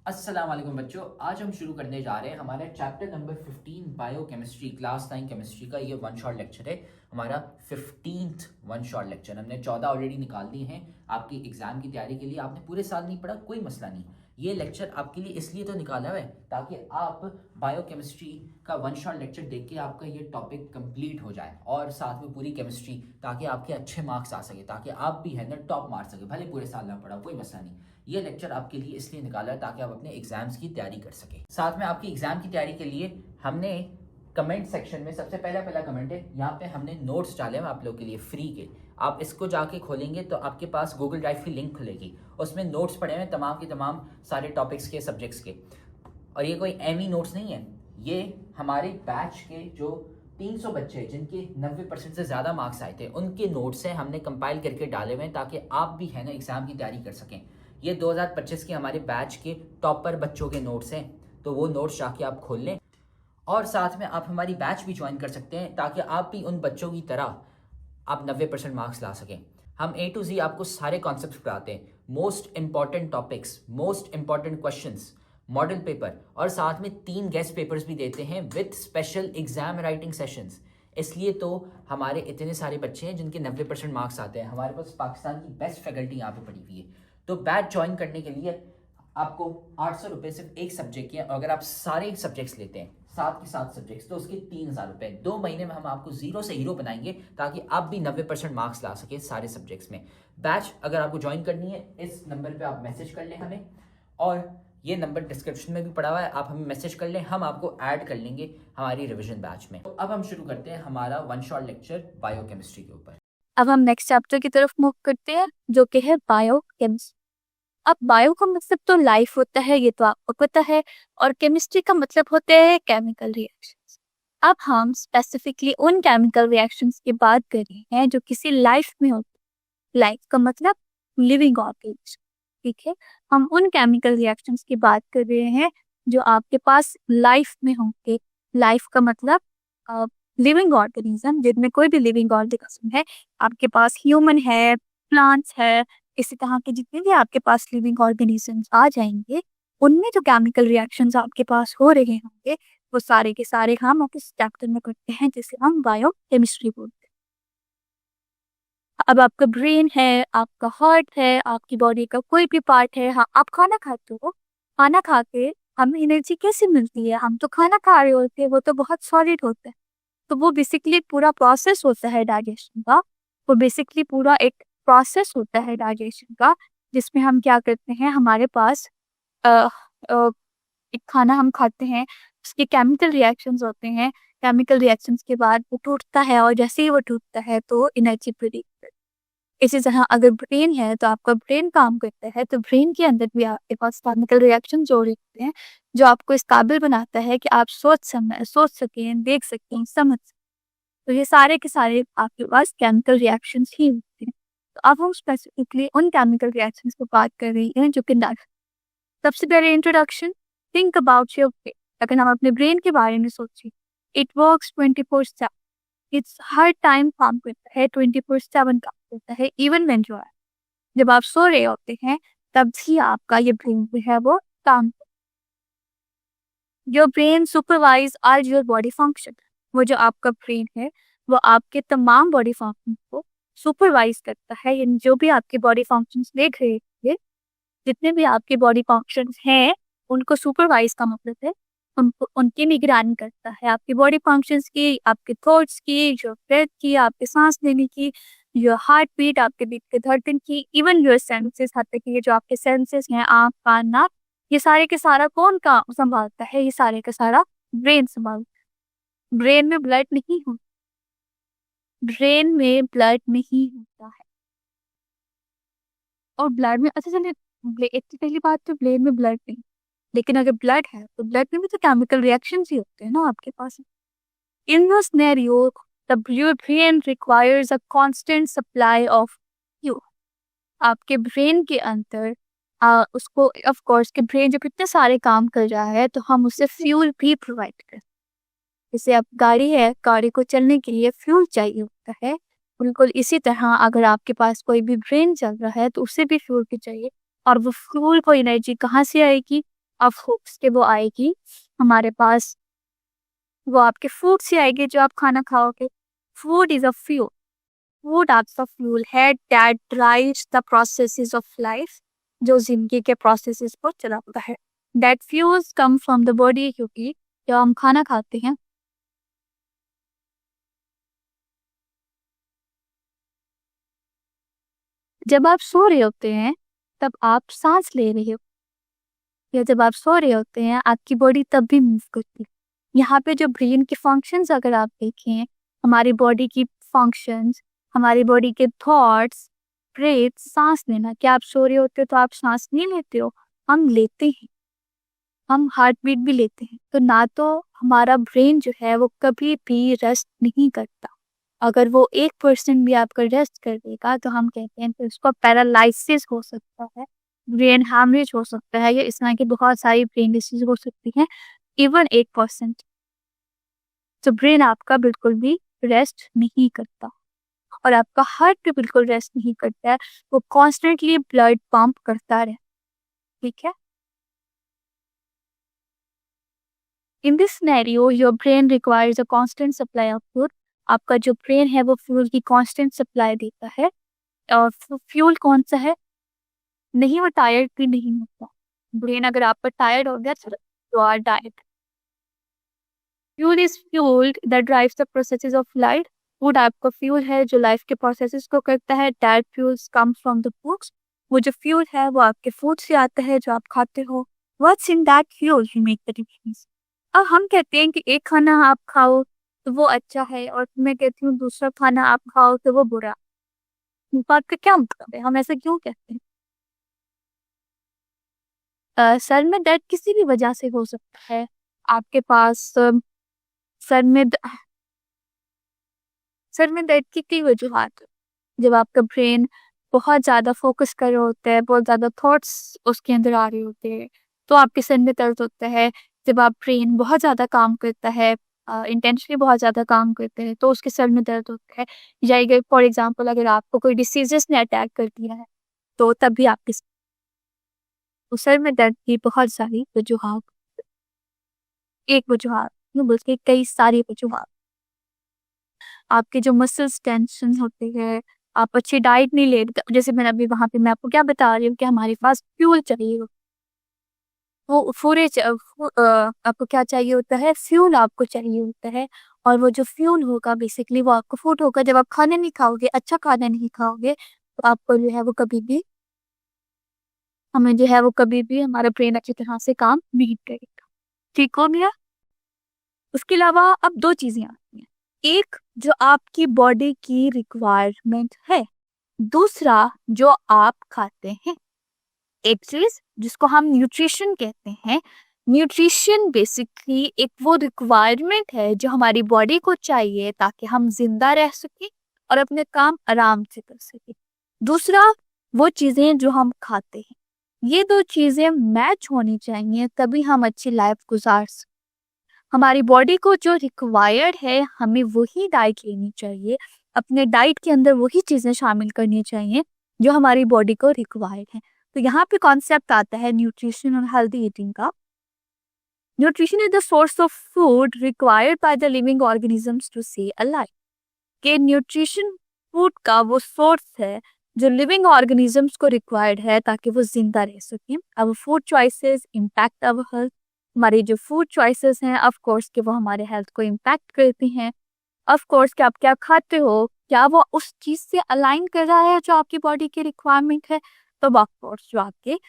अस्सलाम वालेकुम बच्चों, आज हम शुरू करने जा रहे हैं हमारा chapter number 15 biochemistry class 9 chemistry का। ये वन शॉट लेक्चर है, हमारा 15th वन शॉट लेक्चर। हमने 14 ऑलरेडी निकाल दिए हैं आपकी एग्जाम की तैयारी के लिए। आपने पूरे साल नहीं पढ़ा, कोई मसला नहीं। ये लेक्चर आपके लिए इसलिए तो निकाला हुआ है ताकि आप बायोकेमिस्ट्री का वन शॉट लेक्चर देख के आपका ये टॉपिक कंप्लीट हो जाए और साथ में पूरी केमिस्ट्री, ताकि आपके अच्छे मार्क्स आ सके, ताकि आप भी है ना टॉप मार सके। भले पूरे साल ना पढ़ा, कोई मसला नहीं। ये लेक्चर आपके लिए इसलिए निकाला है ताकि आप अपने एग्जाम्स की तैयारी कर सकें। साथ में आपकी एग्जाम की तैयारी के लिए हमने कमेंट सेक्शन में सबसे पहला कमेंट है, यहाँ पे हमने नोट्स डाले हैं आप लोगों के लिए फ्री के। आप इसको जाके खोलेंगे तो आपके पास गूगल ड्राइव की लिंक खुलेगी, उसमें नोट्स पड़े हुए तमाम के तमाम सारे टॉपिक्स के, सब्जेक्ट्स के। और ये कोई एमी नोट्स नहीं है, ये हमारे बैच के जो 300 बच्चे जिनके 90% से ज़्यादा मार्क्स आए थे उनके नोट्स हैं, हमने कंपाइल करके डाले हुए हैं ताकि आप भी है ना एग्ज़ाम की तैयारी कर सकें। ये 2025 के हमारे बैच के टॉपर बच्चों के नोट्स हैं, तो वो नोट्स जाके आप खोल लें। और साथ में आप हमारी बैच भी ज्वाइन कर सकते हैं ताकि आप भी उन बच्चों की तरह आप 90% मार्क्स ला सकें। हम A to Z आपको सारे कॉन्सेप्ट्स पढ़ाते हैं, most important topics, most important questions, model paper, और साथ में 3 गेस्ट पेपर्स भी देते हैं with special exam writing sessions. इसलिए तो हमारे इतने सारे बच्चे हैं जिनके 90% मार्क्स आते हैं। हमारे पास पाकिस्तान की बेस्ट फैकल्टी यहाँ पे पड़ी हुई है। तो बैच ज्वाइन करने के लिए आपको 800 रुपये सिर्फ एक सब्जेक्ट के, और अगर आप सारे सब्जेक्ट्स लेते हैं 7 के 7 सब्जेक्ट्स तो उसके 3000 रुपये। 2 महीने में हम आपको जीरो से हीरो बनाएंगे ताकि आप भी 90% मार्क्स ला सके सारे सब्जेक्ट्स में। बैच अगर आपको ज्वाइन करनी है, इस नंबर पे आप मैसेज कर लें हमें, और ये नंबर डिस्क्रिप्शन में भी पड़ा हुआ है, आप हमें मैसेज कर लें, हम आपको ऐड कर लेंगे हमारी रिविजन बैच में। तो अब हम शुरू करते हैं हमारा वन शॉट लेक्चर बायोकेमिस्ट्री के ऊपर। अब हम नेक्स्ट चैप्टर की तरफ मूव करते हैं जो कि है बायोकेमिस्ट्री। अब बायो का मतलब तो लाइफ होता है, ये तो आपको पता है, और केमिस्ट्री का मतलब होते हैं केमिकल रिएक्शंस। अब हम स्पेसिफिकली उन केमिकल रिएक्शंस की बात कर रहे हैं जो किसी लाइफ में होते हैं। लाइफ का मतलब लिविंग ऑर्गेनिज्म, ठीक है। हम उन केमिकल रिएक्शंस की बात कर रहे हैं जो आपके पास लाइफ में होंगे। लाइफ का मतलब लिविंग ऑर्गेनिज्म, जिनमें कोई भी लिविंग ऑर्गेनिज्म है, आपके पास ह्यूमन है, प्लांट्स है, इसी तरह के जितने भी आपके पास लिविंग ऑर्गेनिजम्स आ जाएंगे, उनमें जो केमिकल रिएक्शंस आपके पास हो रहे होंगे वो सारे के सारे हम इस चैप्टर में करते हैं, जिसे हम बायोकेमिस्ट्री बोलते हैं। अब आपका ब्रेन है, आपका हार्ट है, आपकी बॉडी का कोई भी पार्ट है। हाँ, आप खाना खाते हो, खाना खा के हमें एनर्जी कैसे मिलती है? हम तो खाना खा रहे होते हैं, वो तो बहुत सॉलिड होता है, तो वो बेसिकली पूरा प्रोसेस होता है डाइजेशन का। वो बेसिकली पूरा एक प्रोसेस होता है डाइजेशन का, जिसमें हम क्या करते हैं, हमारे पास अ, अ, एक खाना हम खाते हैं, उसके केमिकल रिएक्शंस होते हैं। केमिकल रिएक्शंस के बाद वो टूटता है, और जैसे ही वो टूटता है तो एनर्जी प्रोड्यूस करता है। इसी तरह अगर ब्रेन है तो आपका ब्रेन काम करता है, तो ब्रेन के अंदर भी आपके पास केमिकल रिएक्शन जोड़े होते हैं जो आपको इस काबिल बनाता है कि आप सोच सकें, देख सकें, समझ सकें। तो ये सारे के सारे आपके पास केमिकल रिएक्शंस ही होते हैं। तो अब हम स्पेसिफिकली उन केमिकल रिएक्शंस पर बात कर रही हैं जो कि सबसे पहले introduction, think about your brain. अगर हम अपने ब्रेन के बारे में सोचें, it works 24/7। It's her time काम करता है, 24/7 काम करता है, इवन व्हेन यू आर, जब आप सो रहे होते हैं तब भी आपका ये ब्रेन जो है वो काम। Your brain supervise all your body function. वो जो आपका ब्रेन है वो आपके तमाम बॉडी फंक्शन को सुपरवाइज करता है, यानी जो भी आपके बॉडी फंक्शंस देख रहे हैं, जितने भी आपके बॉडी फंक्शंस हैं, उनको सुपरवाइज का मतलब है उनको, उनकी निगरानी करता है। आपकी बॉडी फंक्शंस की, आपके थॉट्स की, जो ब्रेथ की, आपके सांस लेने की, योर हार्ट बीट, आपके बीट के धड़कन की, इवन योर सेंसेस, हद तक ये जो आपके सेंसेस हैं, आँख, कान, नाक, ये सारे के सारा कौन का संभालता है? ये सारे का सारा ब्रेन संभालता है। ब्रेन में ब्लड नहीं होता, ब्रेन में ब्लड नहीं होता है। और ब्लड में, अच्छा चलिए, इतनी पहली बात तो ब्रेन में ब्लड नहीं, लेकिन अगर ब्लड है तो ब्लड में भी तो केमिकल रिएक्शंस ही होते हैं ना आपके पास। In this scenario the brain requires a constant supply of fuel. आपके ब्रेन के अंदर उसको, ऑफ कोर्स के ब्रेन जब इतने सारे काम कर रहा है तो हम उसे फ्यूल भी प्रोवाइड करते हैं। जैसे अब गाड़ी है, गाड़ी को चलने के लिए फ्यूल चाहिए होता है, बिल्कुल इसी तरह अगर आपके पास कोई भी ब्रेन चल रहा है तो उसे भी फ्यूल की चाहिए। और वो फ्यूल को एनर्जी कहाँ से आएगी? ऑफ होप्स के वो आएगी हमारे पास, वो आपके फूड से आएगी जो आप खाना खाओगे। Food is a fuel, food आपका फ्यूल है that drives the processes of life, जो जिंदगी के प्रोसेसेस को चलाता है। That fuels come from the body, क्योंकि जब हम खाना खाते हैं जब आप सो रहे होते हैं तब आप सांस ले रहे हो, या जब आप सो रहे होते हैं आपकी बॉडी तब भी मूव करती है। यहाँ पे जो ब्रेन के फंक्शंस अगर आप देखें, हमारी बॉडी की फंक्शंस, हमारी बॉडी के थॉट्स, ब्रेथ, सांस लेना, क्या आप सो रहे होते हो तो आप सांस नहीं लेते हो? हम लेते हैं, हम हार्ट बीट भी लेते हैं। तो ना तो हमारा ब्रेन जो है वो कभी भी रेस्ट नहीं करता। अगर वो 1% भी आपका रेस्ट कर देगा तो हम कहते हैं कि उसको पैरालिसिस हो सकता है, ब्रेन हैमरेज हो सकता है, या इस तरह की बहुत सारी ब्रेन डिसीज हो सकती हैं। इवन 1%, तो ब्रेन आपका बिल्कुल भी रेस्ट नहीं करता और आपका हार्ट भी बिल्कुल रेस्ट नहीं करता है, वो कॉन्स्टेंटली ब्लड पंप करता रहे। ठीक है, इन this scenario your brain requires a constant supply of food. आपका जो ब्रेन है वो फ्यूल की कांस्टेंट सप्लाई देता है। और फ्यूल कौन सा है? नहीं, वो टायर्ड भी नहीं होता। ब्रेन अगर आपका टायर्ड हो गया तो or died. Fuel is fuelled that drives the processes of life. Food आपका फ्यूल है जो लाइफ के प्रोसेसेस को करता है। That fuels comes from the foods. वो जो फ्यूल है वो आपके फूड से आता है जो आप खाते हो। What's in that fuel you make the difference. अब हम कहते हैं कि एक खाना आप खाओ तो वो अच्छा है, और मैं कहती हूँ दूसरा खाना आप खाओ तो वो बुरा। इस बात का क्या मतलब है? हम ऐसा क्यों कहते हैं? सर में दर्द किसी भी वजह से हो सकता है। आपके पास सर में द- सर में दर्द की कई वजूहत हैं। जब आपका ब्रेन बहुत ज़्यादा फोकस कर रहा होता है, बहुत ज़्यादा थॉट्स उसके अंदर आ रहे होते हैं, तो आपके सर में दर्द होता है। जब आप ब्रेन बहुत ज़्यादा काम करता है, इंटेंशनली बहुत ज़्यादा काम करते हैं, तो उसके सर में दर्द होता है। या अगर फॉर एग्जांपल अगर आपको कोई डिसीजेस ने अटैक कर दिया है तो तब भी आपके तो सर में दर्द की बहुत सारी वजूहत, एक वजूहत नहीं बल्कि कई सारी वजूहत। आपके जो मसल्स टेंशन होते हैं, आप अच्छी डाइट नहीं ले, जैसे मैंने अभी वहां पे मैं आपको क्या बता रही हूँ कि हमारे पास फ्यूल चाहिए, वो पूरे आपको क्या चाहिए होता है? फ्यूल आपको चाहिए होता है। और वो जो फ्यूल होगा बेसिकली वो आपको फूड होगा। जब आप खाना नहीं खाओगे, अच्छा खाना नहीं खाओगे, तो आपको जो है वो कभी भी हमें जो है वो कभी भी हमारा ब्रेन अच्छी तरह से काम नहीं करेगा। ठीक हो गया? उसके अलावा अब दो चीजें आती हैं, एक जो आपकी बॉडी की रिक्वायरमेंट है, दूसरा जो आप खाते हैं। एक चीज जिसको हम न्यूट्रिशन कहते हैं। न्यूट्रिशन बेसिकली एक वो रिक्वायरमेंट है जो हमारी बॉडी को चाहिए ताकि हम जिंदा रह सकें और अपने काम आराम से कर सकें। दूसरा वो चीजें जो हम खाते हैं, ये दो चीजें मैच होनी चाहिए तभी हम अच्छी लाइफ गुजार सकते। हमारी बॉडी को जो रिक्वायर्ड है हमें वही डाइट लेनी चाहिए, अपने डाइट के अंदर वही चीजें शामिल करनी चाहिए जो हमारी बॉडी को रिक्वायर्ड है। तो यहाँ पे कॉन्सेप्ट आता है न्यूट्रिशन और हेल्दी ईटिंग का। Nutrition is the source of food required by the living organisms to stay alive. के न्यूट्रिशन फूड का वो सोर्स है जो लिविंग ऑर्गेनिजम्स को रिक्वायर्ड है ताकि वो जिंदा रह सकें। अब food choices impact our health. हमारी जो फूड चॉइसेस हैं ऑफ कोर्स कि वो हमारे हेल्थ को इम्पैक्ट करती हैं। ऑफ कोर्स कि आप क्या खाते हो, क्या वो उस चीज से अलाइन कर रहा है जो आपकी बॉडी की रिक्वायरमेंट है, तब ऑफ कोर्स जो आपके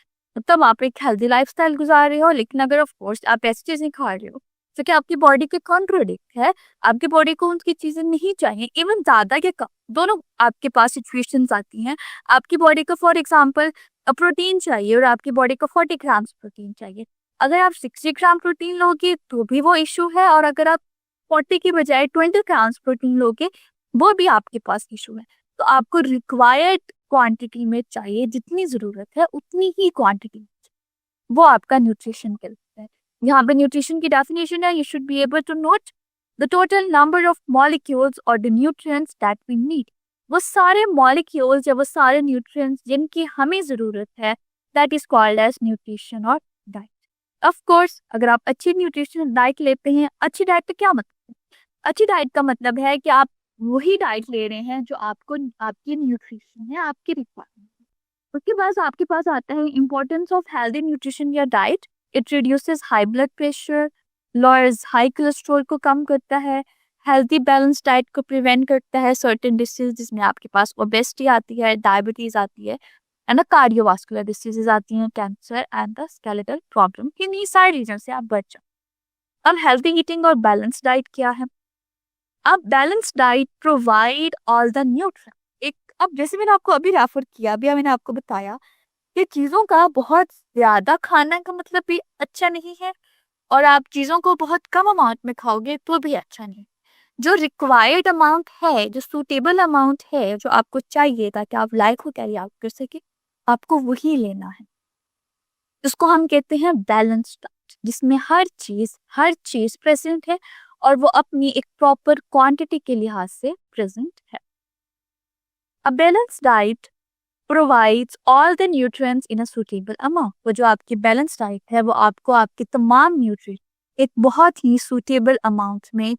तब आप एक हेल्दी लाइफस्टाइल गुजार रहे हो। लेकिन अगर ऑफ कोर्स आप ऐसी चीजें खा रहे हो तो क्या आपकी बॉडी के कॉन्ट्रोडिक्ट है, आपकी बॉडी को उनकी चीजें नहीं चाहिए, इवन ज्यादा या कम, दोनों आपके पास सिचुएशंस आती हैं। आपकी बॉडी को फॉर एग्जांपल प्रोटीन चाहिए और आपकी बॉडी को 40 ग्राम प्रोटीन चाहिए। अगर आप 60 ग्राम प्रोटीन लोगे तो भी वो इशू है, और अगर आप 40 की बजाय 20 ग्राम प्रोटीन लोगे वो भी आपके पास इशू है। तो आपको रिक्वायर्ड क्वांटिटी में चाहिए, जितनी जरूरत है उतनी ही क्वांटिटी, वो आपका न्यूट्रिशन कहलाता है। यहाँ पे न्यूट्रिशन की डेफिनेशन है, you should be able to note the total number of molecules और the nutrients that we need. वो सारे मॉलिक्यूल्स या वो सारे न्यूट्रिएंट्स जिनकी हमें जरूरत है, that is called as nutrition और डाइट। ऑफ कोर्स अगर आप अच्छी न्यूट्रिशनल डाइट लेते हैं, अच्छी डाइट का क्या मतलब है? अच्छी डाइट का मतलब है कि आप वही डाइट ले रहे हैं जो आपको आपकी न्यूट्रिशन है, आपकी रिक्वायरमेंट है। उसके बाद आपके पास आता है इम्पोर्टेंस ऑफ हेल्दी न्यूट्रिशन या diet. It reduces high blood pressure, lawyers high cholesterol को कम करता है, हेल्दी बैलेंस डाइट को प्रिवेंट करता है सर्टेन डिसीज जिसमें आपके पास ओबेसिटी आती है, डायबिटीज आती है एंड कार्डियोवास्कुलर डिसीजेज आती हैं, cancer and the skeletal problem. इन्हीं सारे रीजन से आप बच जाओ। अब हेल्दी ईटिंग और बैलेंस डाइट क्या है? अब balance diet provide all the nutrient. एक अब जैसे मैंने आपको अभी रेफर किया, अभी मैंने आपको बताया कि चीजों का बहुत ज्यादा खाना का मतलब भी अच्छा नहीं है और आप चीजों को बहुत कम अमाउंट में खाओगे तो भी अच्छा नहीं। जो रिक्वायर्ड अमाउंट है, जो सूटेबल अमाउंट है, जो आपको चाहिए ताकि आप लाइफ को कैरी आउट कर सके, आपको वही लेना है। इसको हम कहते हैं बैलेंस डाइट, जिसमें हर चीज प्रेजेंट है और वो अपनी एक प्रॉपर क्वांटिटी के लिहाज से प्रेजेंट है। A balance diet provides all the nutrients in a suitable amount. वो जो आपकी बैलेंस डाइट है वो आपको आपके तमाम न्यूट्रिएंट एक बहुत ही सूटेबल अमाउंट में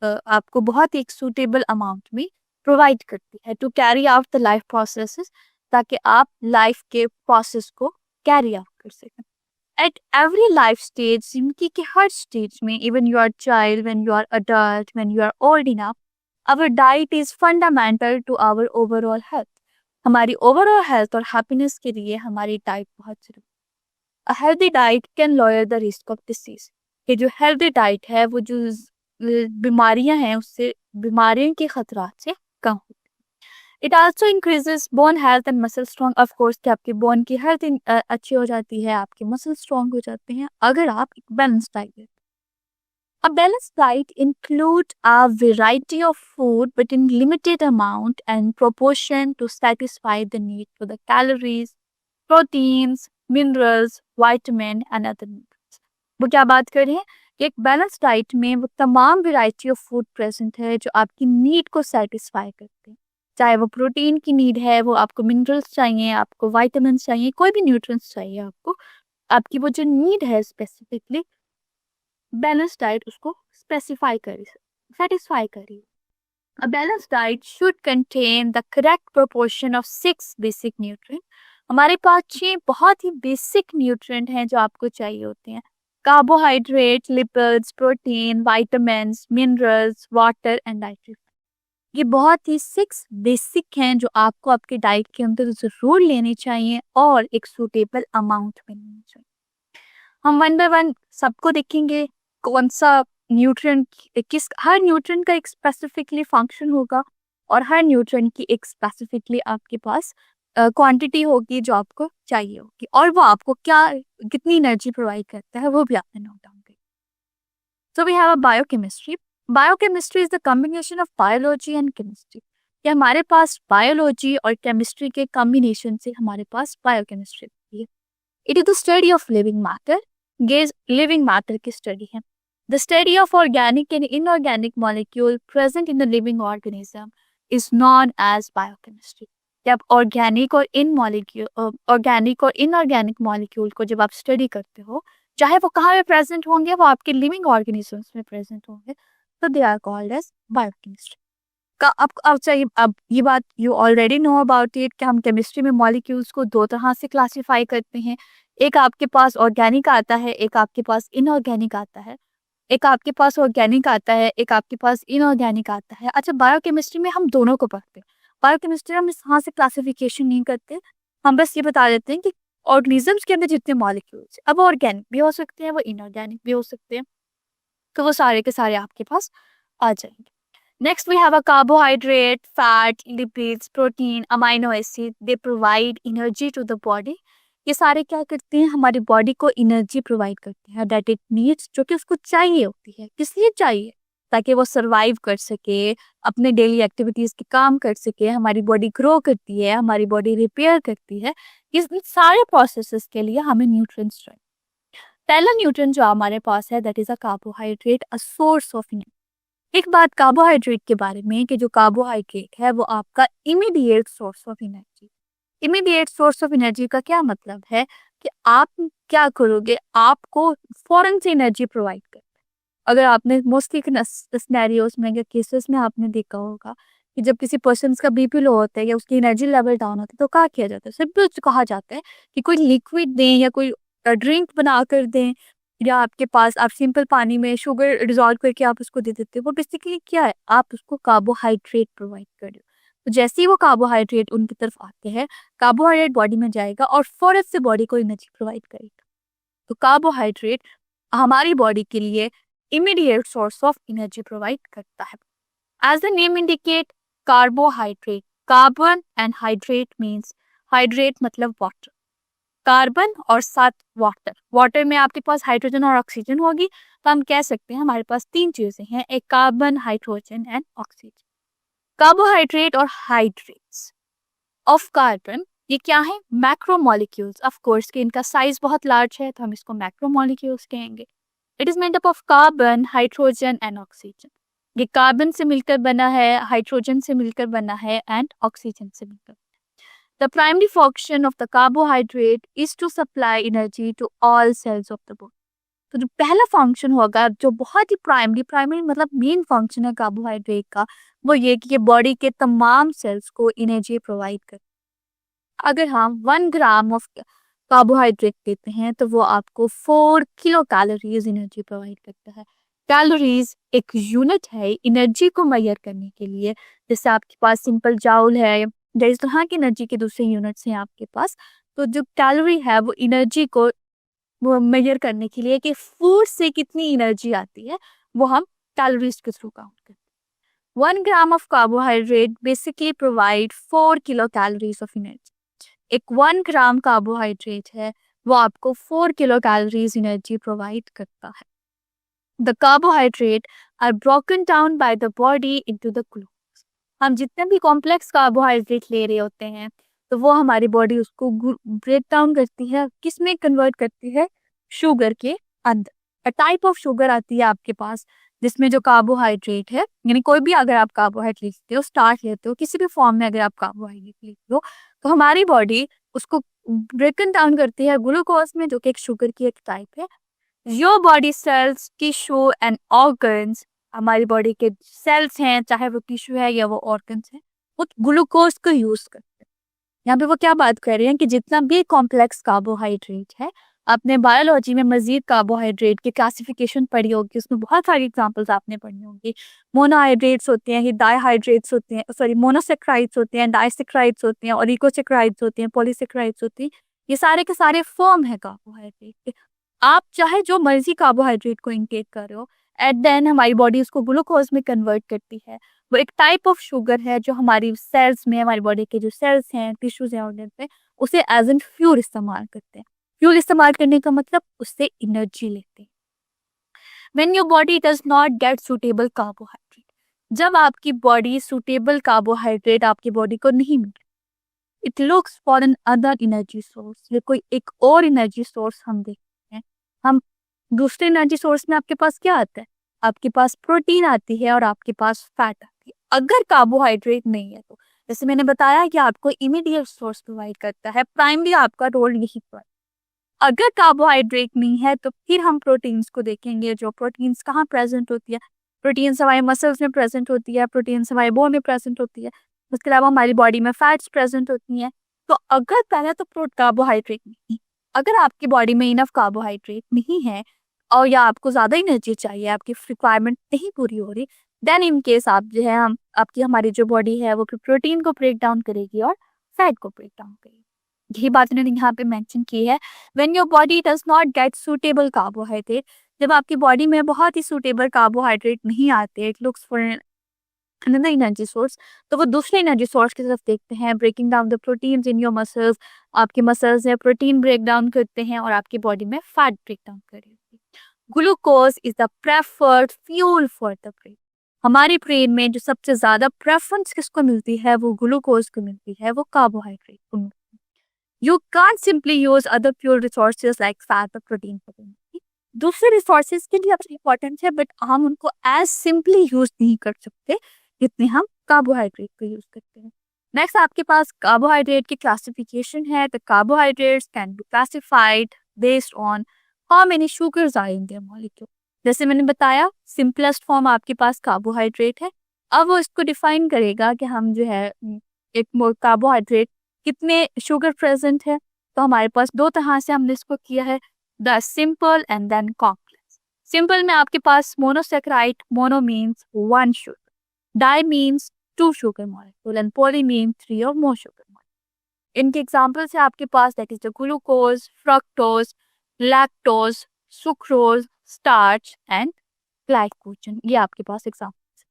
आपको बहुत एक सूटेबल अमाउंट में प्रोवाइड करती है to carry out the life processes, ताकि आप लाइफ के प्रोसेस को कैरी आउट कर सकें। एट एवरी लाइफ स्टेज, जिंदगी के हर स्टेज में, even you are child, when you are adult, when you are old enough, our diet is fundamental to our overall health. हमारी ओवरऑल हेल्थ और happiness के लिए हमारी डाइट बहुत जरूरी है। A healthy diet can lower the risk of disease. ये जो हेल्दी डाइट है वो जो बीमारियां हैं उससे, बीमारियों के खतरात से कम होती है। It also increases bone health and muscle strong. Of course कि आपकी बोन की हेल्थ अच्छी हो जाती है, आपके मसल स्ट्रॉन्ग हो जाते हैं अगर आप एक बैलेंस डाइट लेते हैं। A balanced diet includes a variety of food but in limited amount and proportion to satisfy the need for the calories, proteins, minerals, vitamin and other nutrients. वो क्या बात कर रहे हैं कि एक बैलेंस डाइट में वो तमाम वैरायटी ऑफ फूड प्रेजेंट है जो आपकी नीड को सेटिस्फाई करते हैं। चाहे वो प्रोटीन की नीड है, वो आपको मिनरल्स चाहिए, आपको वाइटामिन चाहिए, कोई भी न्यूट्रिएंट्स चाहिए आपको, आपकी वो जो नीड है स्पेसिफिकली बैलेंस डाइट उसको स्पेसिफाई करी, सेटिस्फाई करी। A balanced diet should contain the correct proportion of 6 basic nutrients. हमारे पास 6 बहुत ही बेसिक न्यूट्रिएंट हैं जो आपको चाहिए होते हैं। Carbohydrate, lipids, protein, vitamins, minerals, water and dietary. ये बहुत ही 6 बेसिक हैं जो आपको आपके डाइट के अंदर जरूर लेने चाहिए और एक सूटेबल अमाउंट में लेनी चाहिए। हम वन बाय वन सबको देखेंगे कौन सा न्यूट्रिएंट, किस हर न्यूट्रिएंट का एक स्पेसिफिकली फंक्शन होगा और हर न्यूट्रिएंट की एक स्पेसिफिकली आपके पास क्वांटिटी होगी जो आपको चाहिए होगी और वो आपको क्या कितनी एनर्जी प्रोवाइड करता है वो भी आपने नोट डाउन करें। So we have a biochemistry. Biochemistry is the combination of biology and chemistry. ये हमारे पास बायोलॉजी और केमिस्ट्री के कॉम्बिनेशन से हमारे पास बायोकेमिस्ट्री होती है। It is the study of living matter. गेज लिविंग मैटर की स्टडी है। The study of organic and inorganic molecule present in the living organism is known as biochemistry. जब ऑर्गेनिक और इनऑर्गेनिक मॉलिक्यूल को जब आप स्टडी करते हो, चाहे वो कहाँ पे प्रेजेंट होंगे, वो आपके लिविंग ऑर्गेनिजम्स में प्रेजेंट होंगे, तो they are called as biochemistry. अब ये बात you already know about it कि हम केमिस्ट्री में मॉलिक्यूल्स को 2 तरह से क्लासीफाई करते हैं। एक आपके पास ऑर्गेनिक आता है, एक आपके पास इनऑर्गेनिक आता है। एक आपके पास ऑर्गेनिक आता है, एक आपके पास इनऑर्गेनिक आता है। अच्छा, बायोकेमिस्ट्री में हम दोनों को पढ़ते हैं। बायोकेमिस्ट्री हम यहाँ से क्लासिफिकेशन नहीं करते, हम बस ये बता देते हैं कि ऑर्गेनिजम्स के अंदर जितने मॉलिक्यूल्स, अब ऑर्गेनिक भी हो सकते हैं, वो इनऑर्गेनिक भी हो सकते हैं, तो वो सारे के सारे आपके पास आ जाएंगे। Next we have a carbohydrate, fat, lipids, protein, amino acid. They provide energy to the body. ये सारे क्या करते हैं, हमारी बॉडी को एनर्जी प्रोवाइड करते हैं दैट इट नीड्स, जो कि उसको चाहिए होती है। किस लिए चाहिए? ताकि वो सरवाइव कर सके, अपने डेली एक्टिविटीज के काम कर सके, हमारी बॉडी ग्रो करती है, हमारी बॉडी रिपेयर करती है। इस सारे प्रोसेसेस के लिए हमें न्यूट्रिएंट्स चाहिए। पहला न्यूट्रिएंट जो हमारे पास है that is a carbohydrate, a source of energy. एक बात कार्बोहाइड्रेट के बारे में कि जो कार्बोहाइड्रेट है वो आपका immediate source of energy. Immediate source of energy का क्या मतलब है कि आप क्या करोगे, आपको फौरन से एनर्जी प्रोवाइड कर। अगर आपने मोस्टली सिनेरियोज में या केसेस में आपने देखा होगा कि जब किसी पर्सन का बीपी लो होता है या उसकी एनर्जी लेवल डाउन होता है तो क्या किया जाता है, सिंपल कहा जाता है कि कोई लिक्विड दें या कोई ड्रिंक बना कर दें, या आपके पास आप सिंपल पानी में शुगर डिजॉल्व करके आप उसको दे देते हो। वो बेसिकली क्या है, आप उसको कार्बोहाइड्रेट प्रोवाइड कर रहे हो। तो जैसे ही वो कार्बोहाइड्रेट उनकी तरफ आते हैं, कार्बोहाइड्रेट बॉडी में जाएगा और फौरन से बॉडी को एनर्जी प्रोवाइड करेगा। तो कार्बोहाइड्रेट हमारी बॉडी के लिए immediate source of energy provide करता है। As the name indicate, carbohydrate, carbon and hydrate means, hydrate मतलब वाटर, कार्बन और साथ वाटर। वाटर में आपके पास हाइड्रोजन और ऑक्सीजन होगी, तो हम कह सकते हैं हमारे पास तीन चीजें हैं, एक carbon, hydrogen and oxygen. Carbohydrate और हाइड्रेट्स ऑफ कार्बन, ये क्या है, मैक्रोमोलिक्यूल्स। ऑफ कोर्स कि इनका साइज बहुत लार्ज है तो हम इसको मैक्रोमोलिक्यूल्स कहेंगे। It is made up of carbon, hydrogen and oxygen. ये कार्बन से मिलकर बना है, हाइड्रोजन से मिलकर बना है एंड ऑक्सीजन से मिलकर। The primary function of the carbohydrate is to supply energy to all cells of the body. तो जो पहला फंक्शन होगा, जो बहुत ही प्राइमरी मतलब मेन फंक्शन है कार्बोहाइड्रेट का, वो ये कि ये बॉडी के तमाम सेल्स को एनर्जी प्रोवाइड कर। अगर हम 1 ग्राम ऑफ कार्बोहाइड्रेट लेते हैं तो वो आपको 4 किलो कैलोरीज एनर्जी प्रोवाइड करता है। कैलोरीज एक यूनिट है एनर्जी को मेजर करने के लिए। जैसे आपके पास सिंपल जाउल है, इस तरह की एनर्जी के दूसरे यूनिट्स हैं आपके पास। तो जो कैलोरी है वो एनर्जी को वो मेजर करने के लिए कि फूड से कितनी एनर्जी आती है, वो हम कैलोरीज के थ्रू काउंट करते हैं। 1 gram of carbohydrate basically provide 4 kilo calories of energy. एक 1 ग्राम कार्बोहाइड्रेट है वो आपको 4 किलो कैलोरीज एनर्जी प्रोवाइड करता है। The carbohydrate are broken down by the body into the glucose. हम जितने भी कॉम्प्लेक्स कार्बोहाइड्रेट ले रहे होते हैं तो वो हमारी बॉडी उसको ब्रेक डाउन करती है, किस में कन्वर्ट करती है, शुगर के अंदर। अ टाइप ऑफ शुगर आती है आपके पास जिसमें जो कार्बोहाइड्रेट है, यानी कोई भी अगर आप कार्बोहाइड्रेट लेते हो, स्टार्च लेते हो, किसी भी फॉर्म में अगर आप कार्बोहाइड्रेट लेते हो, तो हमारी बॉडी उसको ब्रेकन डाउन करती है ग्लूकोज में, जो कि एक शुगर की एक टाइप है। Your body cells, tissue and organs, हमारी बॉडी के सेल्स हैं, चाहे वो टिश्यू है या वो ऑर्गन्स है, वो ग्लूकोज को यूज करते हैं। यहाँ पे वो क्या बात कर रहे हैं कि जितना भी कॉम्प्लेक्स कार्बोहाइड्रेट है, आपने बायोलॉजी में मजीद कार्बोहाइड्रेट की क्लासिफिकेशन पढ़ी होगी, उसमें बहुत सारी एग्जांपल्स आपने पढ़ी होंगी। मोनोहाइड्रेट्स होते हैं, डाइहाइड्रेट्स होते हैं, सॉरी मोनोसेक्राइड्स होते हैं, डाइसेक्राइड्स होते हैं, और इकोसेक्राइड्स होते हैं, पॉलीसेक्राइड्स होती हैं। ये सारे के सारे फॉर्म है कार्बोहाइड्रेट के। आप चाहे जो मर्जी कार्बोहाइड्रेट को इनटेक कर रहे हो, एट देन हमारी बॉडी उसको ग्लूकोज में कन्वर्ट करती है। वो एक टाइप ऑफ शुगर है जो हमारी सेल्स में, हमारी बॉडी के जो सेल्स हैं, टिश्यूज हैं, ऑर्गन पे उसे एज एन फ्यूल इस्तेमाल करते हैं। फ्यूल इस्तेमाल करने का मतलब उससे एनर्जी लेते हैं। When your body does not get suitable carbohydrate, जब आपकी बॉडी सुटेबल कार्बोहाइड्रेट आपकी बॉडी को नहीं मिलता, it looks for another energy source, ये कोई एक और एनर्जी सोर्स हम देखते हैं। हम दूसरे एनर्जी सोर्स में आपके पास क्या आता है, आपके पास प्रोटीन आती है और आपके पास फैट आती है। अगर कार्बोहाइड्रेट नहीं है तो जैसे मैंने बताया कि आपको इमीडिएट सोर्स प्रोवाइड करता है, प्राइमरी आपका रोल यही पर। अगर कार्बोहाइड्रेट नहीं है तो फिर हम प्रोटीन्स को देखेंगे। जो प्रोटीन्स कहाँ प्रेजेंट होती है, प्रोटीन्स हमारे मसल्स में प्रेजेंट होती है, प्रोटीन्स हमारे बोन में प्रेजेंट होती है, उसके अलावा हमारी बॉडी में फैट्स प्रेजेंट होती हैं। तो अगर पहले तो कार्बोहाइड्रेट नहीं, अगर आपकी बॉडी में इनफ कार्बोहाइड्रेट नहीं है और या आपको ज्यादा एनर्जी चाहिए, आपकी रिक्वायरमेंट नहीं पूरी हो रही, देन इन केस आप जो है आपकी हमारी जो बॉडी है वो प्रोटीन को ब्रेक डाउन करेगी और फैट को ब्रेक डाउन करेगी। यही बात उन्होंने यहाँ पे मेंशन की है। When your body does not get suitable carbohydrate, जब आपकी बॉडी में बहुत ही सुटेबल कार्बोहाइड्रेट नहीं आते, it looks for another energy source, तो वो दूसरे एनर्जी सोर्स की तरफ देखते हैं। Breaking down the proteins in your muscles, आपके मसल्स में प्रोटीन ब्रेक डाउन करते हैं और आपकी बॉडी में फैट ब्रेक डाउन करेगी। Glucose is the preferred fuel for the brain. हमारे ब्रेन में जो सबसे ज्यादा प्रेफरेंस किसको मिलती है, वो ग्लूकोज को मिलती है, वो कार्बोहाइड्रेट को मिलती है। You can't simply use other fuel resources like fat or protein for energy. दूसरे रिसोर्सेज के लिए अपनी इंपॉर्टेंस है, बट हम उनको एज सिंपली यूज नहीं कर सकते जितने हम कार्बोहाइड्रेट को यूज करते हैं। नेक्स्ट आपके पास कार्बोहाइड्रेट की क्लासिफिकेशन है। The carbohydrates can be classified based on how many sugars are in their molecule. जैसे मैंने बताया सिंपलेस्ट फॉर्म आपके पास कार्बोहाइड्रेट है। अब वो इसको डिफाइन करेगा कि हम जो है एक कार्बोहाइड्रेट कितने शुगर प्रेजेंट है। तो हमारे पास दो तरह से हमने इसको किया है, the simple and then complex. Simple में आपके पास monosaccharide, mono means one sugar, di means two sugar molecule and poly means three और मोर शुगर मॉलिक्यूल। इनके एग्जाम्पल्स है आपके पास that is the glucose, fructose, lactose, sucrose, starch and glycogen. ये आपके पास एग्जाम्पल्स।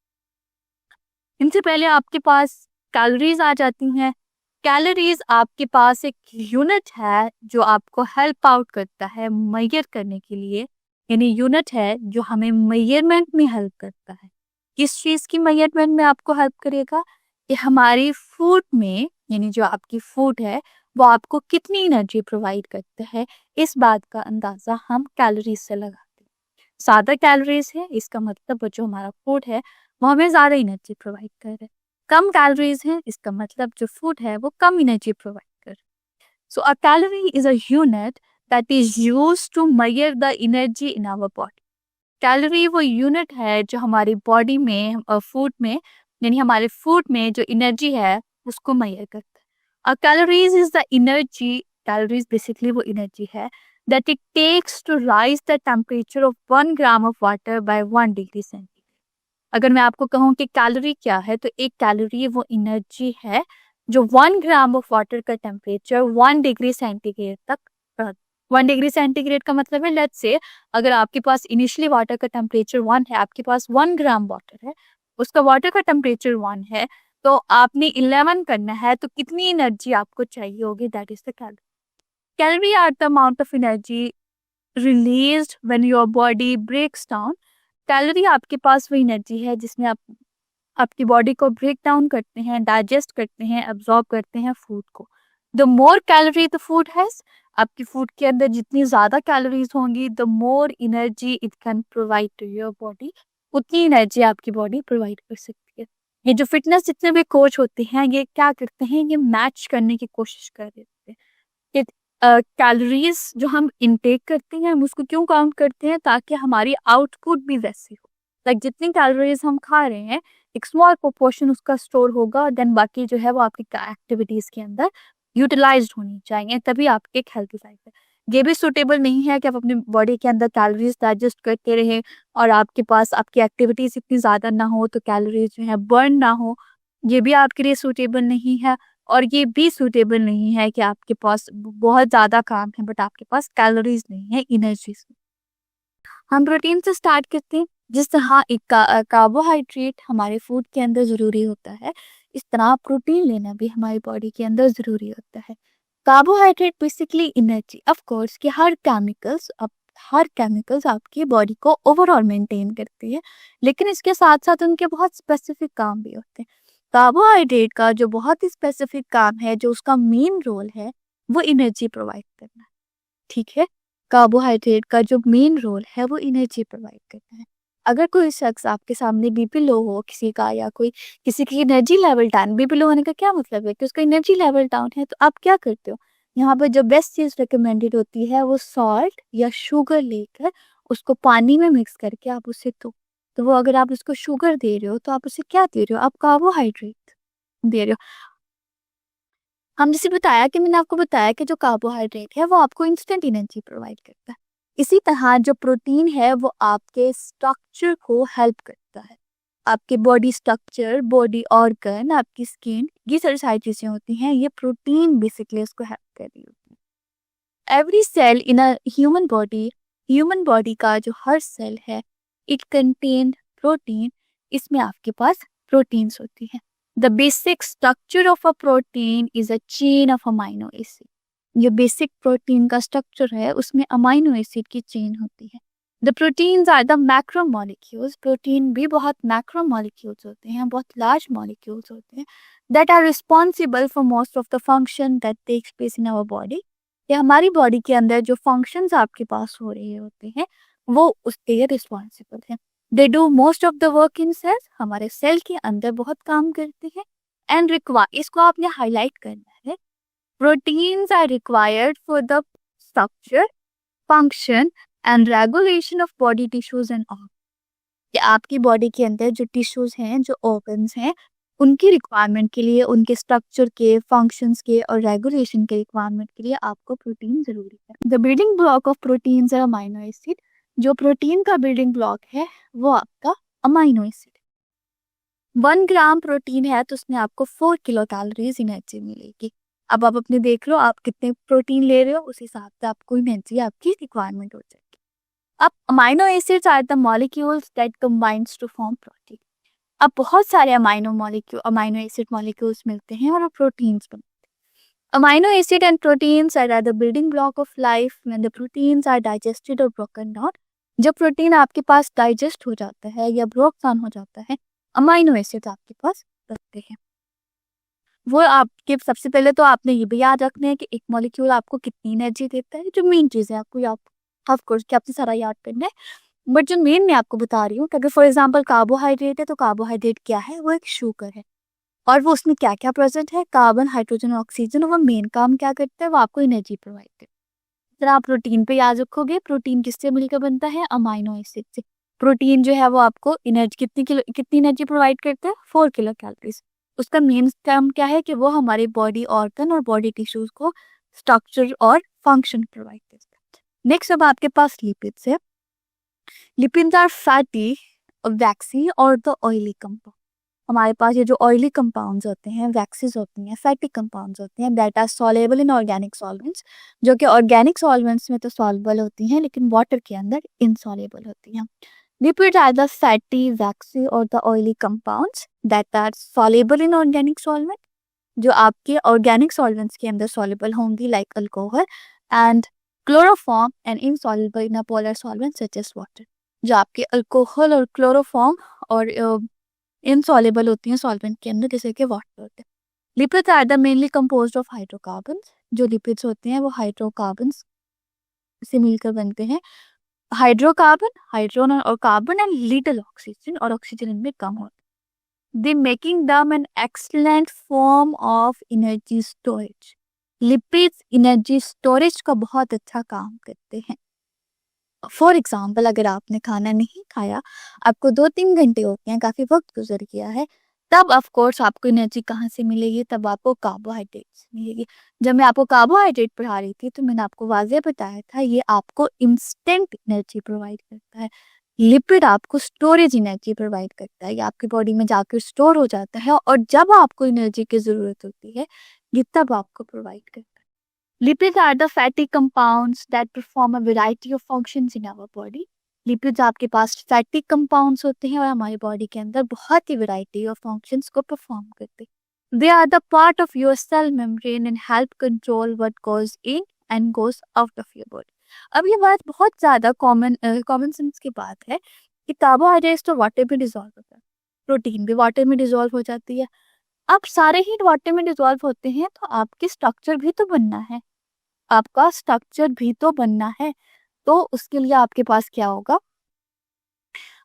इनसे पहले आपके पास कैलोरीज आ जाती हैं। कैलोरीज आपके पास एक यूनिट है जो आपको हेल्प आउट करता है मेजर करने के लिए, यानी यूनिट है जो हमें मेजरमेंट में हेल्प करता है। किस चीज़ की मेजरमेंट में आपको हेल्प करेगा कि हमारी फूड में, यानी जो आपकी फूड है वो आपको कितनी एनर्जी प्रोवाइड करता है, इस बात का अंदाज़ा हम कैलोरीज से लगाते हैं। ज़्यादा कैलोरीज है इसका मतलब वो जो हमारा फूड है वो हमें ज़्यादा एनर्जी प्रोवाइड कर रहा है। कम कैलोरीज है इसका मतलब जो फूड है वो कम एनर्जी प्रोवाइड कर रहा है। So a calorie is a unit that is used to measure the energy in our body. Calorie वो यूनिट है जो हमारी बॉडी में फूड में, यानी हमारे फूड में जो एनर्जी है उसको मेजर करता है। Calories is the energy, calories basically वो एनर्जी है that it takes to rise the temperature of 1 gram of water by 1 degree centigrade। अगर मैं आपको कहूँ कि कैलोरी क्या है, तो एक कैलोरी वो एनर्जी है जो 1 ग्राम ऑफ वाटर का टेम्परेचर 1 डिग्री सेंटीग्रेड तक बढ़ाता। 1 डिग्री सेंटीग्रेड का मतलब है, लेट्स से अगर आपके पास इनिशियली वाटर का टेम्परेचर 1 है, आपके पास 1 ग्राम वाटर है, उसका वाटर का टेम्परेचर 1 है, तो आपने 11 करना है, तो कितनी एनर्जी आपको चाहिए होगी, that is the calorie. Calorie are the amount of energy released when your body breaks down. Calorie आपके पास वो एनर्जी है जिसमें आप आपकी बॉडी को ब्रेक डाउन करते हैं, डाइजेस्ट करते हैं, अब्जॉर्ब करते हैं फूड को। The more calorie the food has, आपकी फूड के अंदर जितनी ज़्यादा कैलोरीज होंगी the more energy it can provide to your body, उतनी एनर्जी आपकी बॉडी प्रोवाइड कर सकती है। ये जो फिटनेस जितने भी कोच होते हैं ये क्या करते हैं, ये मैच करने की कोशिश कर रहे होते हैं कि कैलोरीज जो हम इनटेक करते हैं हम उसको क्यों काउंट करते हैं, ताकि हमारी आउटपुट भी वैसी हो। लाइक जितनी कैलोरीज हम खा रहे हैं एक स्मॉल प्रोपोर्शन उसका स्टोर होगा और देन बाकी जो है वो आपकी एक्टिविटीज के अंदर यूटिलाइज्ड होनी चाहिए, तभी आपकी एक हेल्थी लाइफ है। ये भी सूटेबल नहीं है कि आप अपनी बॉडी के अंदर कैलोरीज डाइजेस्ट करते रहें और आपके पास आपकी एक्टिविटीज इतनी ज़्यादा ना हो तो कैलोरीज जो है बर्न ना हो, ये भी आपके लिए सूटेबल नहीं है। और ये भी सूटेबल नहीं है कि आपके पास बहुत ज़्यादा काम है बट आपके पास कैलोरीज नहीं है, एनर्जीज। हम प्रोटीन से स्टार्ट करते हैं। जिस तरह एक कार्बोहाइड्रेट हमारे फूड के अंदर ज़रूरी होता है, इस तरह प्रोटीन लेना भी हमारी बॉडी के अंदर ज़रूरी होता है। Carbohydrate basically energy, of course कि हर केमिकल्स आपकी बॉडी को ओवरऑल मेंटेन करती है, लेकिन इसके साथ साथ उनके बहुत स्पेसिफिक काम भी होते हैं। कार्बोहाइड्रेट का जो बहुत ही स्पेसिफिक काम है, जो उसका मेन रोल है, वो एनर्जी प्रोवाइड करना है। ठीक है, कार्बोहाइड्रेट का जो मेन रोल है वो एनर्जी प्रोवाइड करना है। अगर कोई शख्स आपके सामने बीपी लो हो किसी का, या कोई किसी की energy level down, BP low होने का क्या मतलब है कि उसका एनर्जी लेवल डाउन है, तो आप क्या करते हो, यहाँ पर जो बेस्ट चीज़ रिकमेंडेड होती है वो सॉल्ट या शुगर लेकर उसको पानी में मिक्स करके आप उसे दो। तो वो अगर आप उसको शुगर दे रहे हो तो आप उसे क्या दे रहे हो, आप कार्बोहाइड्रेट दे रहे हो। हम जैसे बताया कि मैंने आपको बताया कि जो कार्बोहाइड्रेट है वो आपको इंस्टेंट एनर्जी प्रोवाइड करता है। इसी तरह जो प्रोटीन है वो आपके स्ट्रक्चर को हेल्प करता है। आपके बॉडी स्ट्रक्चर, बॉडी ऑर्गन, आपकी स्किन, ये सारी चीज़ें होती हैं, ये प्रोटीन बेसिकली उसको हेल्प कर रही होती है। Every cell in a human body का जो हर सेल है, इट कंटेन प्रोटीन, इसमें आपके पास प्रोटीन्स होती हैं। The basic structure of a protein is a chain of amino acid। ये बेसिक प्रोटीन का स्ट्रक्चर है, उसमें अमाइनो एसिड की चेन होती है। The proteins are the macromolecules। Protein भी बहुत मैक्रोमोलिक्यूल्स होते हैं, बहुत लार्ज मॉलिक्यूल्स होते हैं, that are responsible for most of the function that takes place in our body। ये हमारी बॉडी के अंदर जो फंक्शंस आपके पास हो रहे होते हैं वो उसके लिए रिस्पॉन्सिबल है। They do most of the work in cells, हमारे सेल के अंदर बहुत काम करते हैं। एंड रिक्वायर, इसको आपने हाईलाइट करना है, proteins are required for the structure function and regulation of body tissues and organ, कि आपकी बॉडी के अंदर जो टिश्यूज हैं, जो ऑर्गन्स हैं, उनकी रिक्वायरमेंट के लिए, उनके स्ट्रक्चर के, फंक्शंस के और रेगुलेशन के रिक्वायरमेंट के लिए आपको प्रोटीन जरूरी है। The building block of proteins are amino acid. जो प्रोटीन का बिल्डिंग ब्लॉक है वो आपका अमाइनो एसिड। 1 ग्राम प्रोटीन है तो उसमें आपको 4 किलो कैलोरीज एनर्जी मिलेगी। अब आप अपने देख लो आप कितने प्रोटीन ले रहे हो, उस हिसाब से आपको एनर्जी आपकी रिक्वायरमेंट हो जाएगी। अब amino acids are the molecules that combines to form protein. अब बहुत सारे अमाइनो एसिड मॉलिक्यूल्स मिलते हैं और प्रोटीन्स बनते हैं। Amino acid and proteins are the building block of life when the proteins are digested और ब्रोकन डाउन। जब प्रोटीन आपके पास डाइजेस्ट हो जाता है या ब्रोक डाउन हो जाता है, अमाइनो एसिड आपके पास बनते हैं। वो आपके सबसे पहले तो आपने ये भी याद रखना है कि एक मॉलिक्यूल आपको कितनी एनर्जी देता है। जो मेन चीज़ है आपको याद, ऑफ कोर्स कि आपने सारा याद करना है, बट जो मेन मैं आपको बता रही हूँ कि अगर फॉर एग्जांपल कार्बोहाइड्रेट है तो कार्बोहाइड्रेट क्या है, वो एक शुगर है और वो उसमें क्या क्या प्रेजेंट है, कार्बन, हाइड्रोजन, ऑक्सीजन, और वो मेन काम क्या करता है, वो आपको एनर्जी प्रोवाइड करता है। अगर आप प्रोटीन पे याद रखोगे, प्रोटीन किससे मिलकर बनता है, अमाइनो एसिड से। प्रोटीन जो है वो आपको एनर्जी कितनी एनर्जी प्रोवाइड करता है, 4 किलो कैलोरीज। उसका मेन काम क्या है कि वो हमारे बॉडी ऑर्गन और बॉडी टिश्यूज को स्ट्रक्चर और फंक्शन प्रोवाइड करता है। नेक्स्ट अब आपके पास लिपिड्स है। लिपिड्स आर फैटी, वैक्सी और द ऑयली कंपाउंड। हमारे पास ये जो ऑयली कंपाउंड्स होते हैं, वैक्सीज होती हैं, फैटी कंपाउंड्स होते हैं, that are soluble in organic solvents, जो कि ऑर्गेनिक सॉल्वेंट्स में तो सॉल्युबल होती हैं लेकिन वाटर के अंदर इनसॉल्युबल होती हैं। Lipid are the fatty, waxy और the oily compounds that are soluble in organic solvent, जो आपके ऑर्गेनिक सॉल्वेंट्स के अंदर सॉल्युबल होंगी, like alcohol and chloroform, and insoluble in a polar solvent such as water, जो आपके अल्कोहल और chloroform और इनसॉल्युबल होती हैं सॉल्वेंट के अंदर, जैसे कि वाटर होते हैं। Lipids are the mainly composed of hydrocarbons. जो लिपिड्स होते हैं वो हाइड्रोकार्बन्स से मिलकर बनते हैं। हाइड्रोकार्बन, हाइड्रोजन और कार्बन एंड लिटिल ऑक्सीजन, और ऑक्सीजन इनमें कम होता है। They making them an excellent form of energy storage. Lipids energy storage का बहुत अच्छा काम करते हैं। फॉर एग्जाम्पल, अगर आपने खाना नहीं खाया, आपको 2-3 घंटे हो गए हैं, काफी वक्त गुजर गया है, तब ऑफ कोर्स आपको एनर्जी कहाँ से मिलेगी, तब आपको कार्बोहाइड्रेट से मिलेगी। जब मैं आपको कार्बोहाइड्रेट पढ़ा रही थी तो मैंने आपको वाज़ेह बताया था ये आपको इंस्टेंट एनर्जी प्रोवाइड करता है। लिपिड आपको स्टोरेज एनर्जी प्रोवाइड करता है, ये आपकी बॉडी में जाकर स्टोर हो जाता है और जब आपको एनर्जी की जरूरत होती है ये तब आपको प्रोवाइड करता है। Lipids are the fatty compounds that perform a variety of functions in our body. Lipids आपके पास फैटी कंपाउंड्स होते हैं और हमारी बॉडी के अंदर बहुत ही वैरायटी ऑफ फंक्शंस को परफॉर्म करते हैं। They are the part of your cell membrane and help control what goes in and goes out of your body. अब ये बात बहुत ज़्यादा कॉमन सेंस की बात है कि कार्बोहाइड्रेट्स तो वाटर में डिजोल्व होता है, प्रोटीन भी वाटर में डिजोल्व हो जाती है। अब सारे ही वाटर में डिजोल्व होते हैं तो आपकी स्ट्रक्चर भी तो बनना है, आपका स्ट्रक्चर भी तो बनना है, तो उसके लिए आपके पास क्या होगा,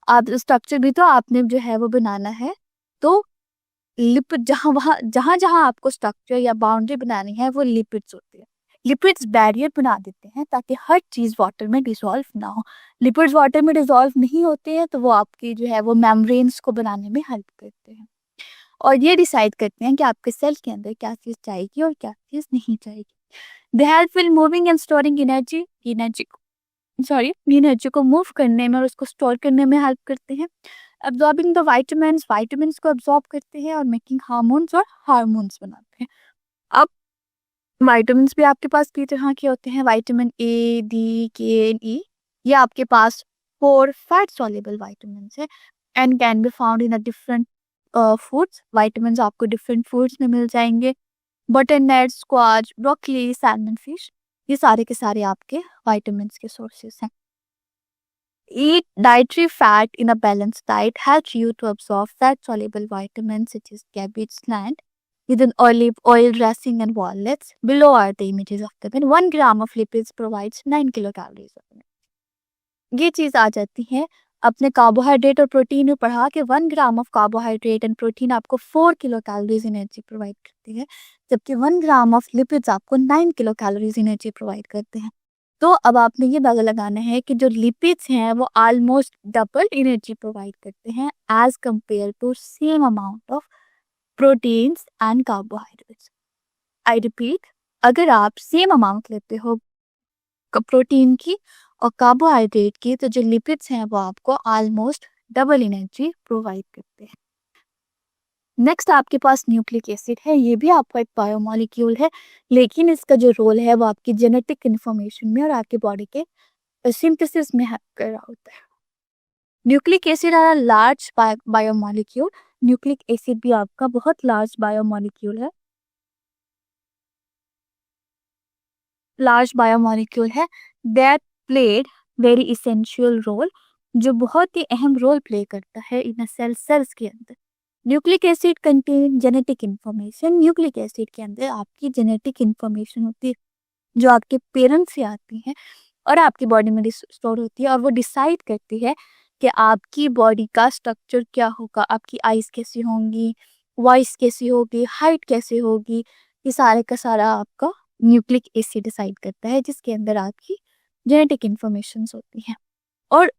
आप स्ट्रक्चर भी तो आपने जो है वो बनाना है। तो लिपिड जहाँ जहाँ आपको स्ट्रक्चर या बाउंड्री बनानी है वो लिपिड्स होती है। लिपिड्स बैरियर बना देते हैं ताकि हर चीज़ वाटर में डिसॉल्व ना हो। लिपिड्स वाटर में डिसॉल्व नहीं होते हैं तो वो आपकी जो है वो मेम्ब्रेन्स को बनाने में हेल्प करते हैं और ये डिसाइड करते हैं कि आपके सेल के अंदर क्या चीज़ जाएगी और क्या चीज़ नहीं जाएगी। They help in moving and storing energy को मूव करने में और उसको स्टोर करने में हेल्प करते हैं। अब्सॉर्बिंग द वाइटामिन्स को अब्सॉर्ब करते हैं और मेकिंग हार्मोन्स बनाते हैं। अब वाइटामिन्स भी आपके पास कई तरह के होते हैं, विटामिन ए, डी, के एंड ई। ये आपके पास 4 फैट सॉल्युबल विटामिन्स है and can be found in a different foods. Vitamins आपको डिफरेंट फूड्स में मिल जाएंगे, butternut, squash, broccoli, salmon fish, ये सारे के सारे आपके विटामिन्स के सोर्सेस हैं। Eat dietary fat in a balanced diet helps you to absorb fat-soluble vitamins such as cabbage plant with an olive oil dressing and walnuts. Below are the images of them. And 1 gram of lipids provides 9 kilocalories of energy. ये चीज़ आ जाती है अपने carbohydrate और protein में पढ़ा के 1 gram of carbohydrate and protein आपको 4 kilo calories energy provide करती है, जबकि 1 ग्राम ऑफ लिपिड्स आपको 9 किलो कैलोरीज एनर्जी प्रोवाइड करते हैं। तो अब आपने ये पता लगाना है कि जो लिपिड्स हैं वो ऑलमोस्ट डबल एनर्जी प्रोवाइड करते हैं as compare to same amount of proteins and carbohydrates. I repeat, अगर आप सेम अमाउंट लेते हो प्रोटीन की और कार्बोहाइड्रेट की, तो जो लिपिड्स हैं वो आपको ऑलमोस्ट डबल एनर्जी प्रोवाइड करते हैं। नेक्स्ट आपके पास न्यूक्लिक एसिड है, ये भी आपका एक बायोमोलिक्यूल है, लेकिन इसका जो रोल है वो आपकी जेनेटिक इंफॉर्मेशन में और आपकी बॉडी के सिंथेसिस में हेल्प कर रहा होता है। Nucleic acid are large biomolecule. Nucleic acid भी आपका बहुत लार्ज बायोमोलिक्यूल है, that played very essential role, जो बहुत ही अहम रोल प्ले करता है इन सेल्स के अंदर। Nucleic acid contain genetic information. Nucleic acid के अंदर आपकी जेनेटिक इंफॉर्मेशन होती है जो आपके पेरेंट्स से आती है और आपकी बॉडी में स्टोर होती है, और वो डिसाइड करती है कि आपकी बॉडी का स्ट्रक्चर क्या होगा, आपकी आइज कैसी होंगी, वॉइस कैसी होगी, हाइट कैसे होगी। ये सारे का सारा आपका न्यूक्लिक एसिड डिसाइड करता है, जिसके अंदर आपकी जेनेटिक इंफॉर्मेशन होती है, और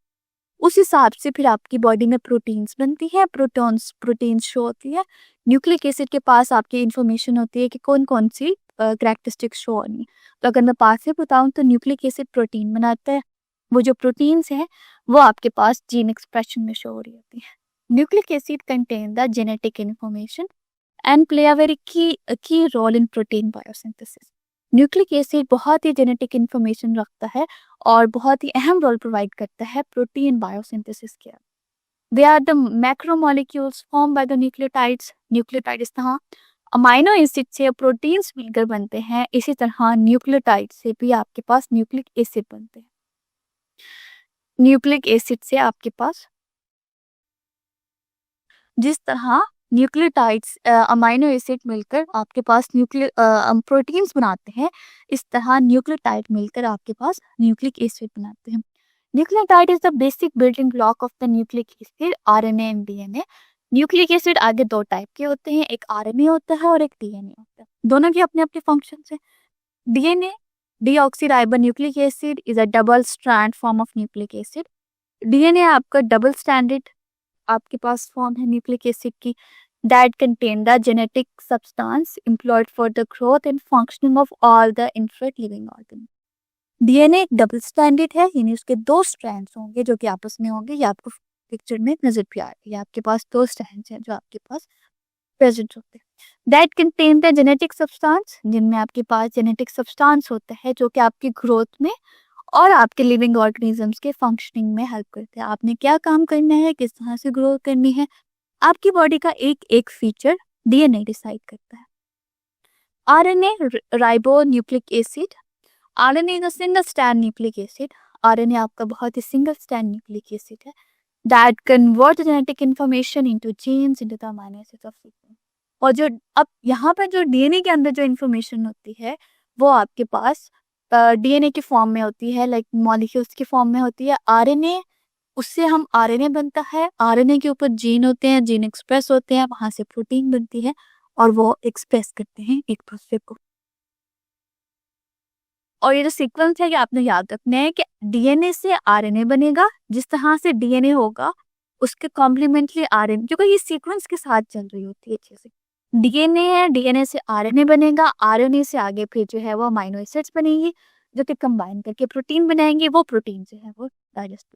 उस हिसाब से फिर आपकी बॉडी में प्रोटीन्स बनती हैं, प्रोटीन्स शो होती है। न्यूक्लिक एसिड के पास आपकी इंफॉर्मेशन होती है कि कौन कौन सी कैरेक्टरिस्टिक्स शो होनी है। तो अगर मैं पास से बताऊं तो न्यूक्लिक एसिड प्रोटीन बनाता है, वो जो प्रोटीन्स हैं वो आपके पास जीन एक्सप्रेशन में शो हो रही होती है। Nucleic acid contain the genetic information and play a very key role in protein biosynthesis. Nucleic acid बहुत ही जेनेटिक इंफॉर्मेशन रखता है और बहुत ही अहम रोल प्रोवाइड करता है प्रोटीन बायोसिंथेसिस के। They are the macromolecules form by the nucleotides. Nucleotide इस तरह अमाइनो एसिड से प्रोटीन्स मिलकर बनते हैं, इसी तरह न्यूक्लियोटाइड से भी आपके पास न्यूक्लिक एसिड बनते हैं। न्यूक्लिक एसिड से आपके पास जिस तरह न्यूक्लियोटाइड्स अमाइनो एसिड मिलकर आपके पास प्रोटीन्स बनाते हैं, इस तरह न्यूक्लियोटाइड मिलकर आपके पास न्यूक्लिक एसिड बनाते हैं। Nucleotide is the basic building block of the nucleic acid, RNA and DNA. Nucleic acid आगे दो टाइप के होते हैं, एक आरएनए होता है और एक डीएनए होता है। दोनों के अपने अपने फंक्शंस हैं। DNA deoxyribo nucleic acid is a double strand form of nucleic acid. DNA आपका डबल स्टैंडर्ड आपके पास फॉर्म है न्यूक्लिक एसिड की, that contain the genetic substance employed for the growth and functioning of all the in fact living organ. DNA एक double standard है, यानी उसके दो strands होंगे जो कि आपस में होंगे। ये आपको पिक्चर में नजर भी आ रही है, आपके पास दो स्ट्रैंड्स हैं जो आपके पास प्रेजेंट होते हैं। That contain the genetic substance, जिनमें आपके पास जेनेटिक सब्सटेंस होता है जो कि आपकी ग्रोथ में और आपके लिविंग ऑर्गेनिजम्स के फंक्शनिंग में हेल्प करते हैं। आपने क्या काम करना है, किस तरह से ग्रो करनी है, आपकी बॉडी का एक एक फीचर डीएनए डिसाइड करता है। RNA ribonucleic acid. RNA is a single strand nucleic acid. RNA आपका बहुत ही सिंगल स्ट्रैंड न्यूक्लिक एसिड है that convert genetic information into genes into the amino acids of sequence. और जो अब यहाँ पर जो डीएनए के अंदर जो इंफॉर्मेशन होती है वो आपके पास डीएनए की फॉर्म में होती है, लाइक मॉलिक्यूल्स की फॉर्म में होती है। आरएनए, उससे हम आरएनए बनता है, आरएनए के ऊपर जीन होते हैं, जीन एक्सप्रेस होते हैं, वहां से प्रोटीन बनती है और वो एक्सप्रेस करते हैं एक दूसरे को। और ये जो सीक्वेंस है ये आपने याद रखना है कि डीएनए से आरएनए बनेगा, जिस तरह से डीएनए होगा उसके कॉम्प्लीमेंट्री आरएनए, क्योंकि ये सीक्वेंस के साथ चल रही होती है चीजें। डीएनए है, डीएनए से आरएनए बनेगा, आरएनए से आगे फिर जो है वो अमीनो एसिड्स बनेंगी जो कि कंबाइन करके प्रोटीन बनाएंगे, वो प्रोटीन जो है वो डाइजेस्ट।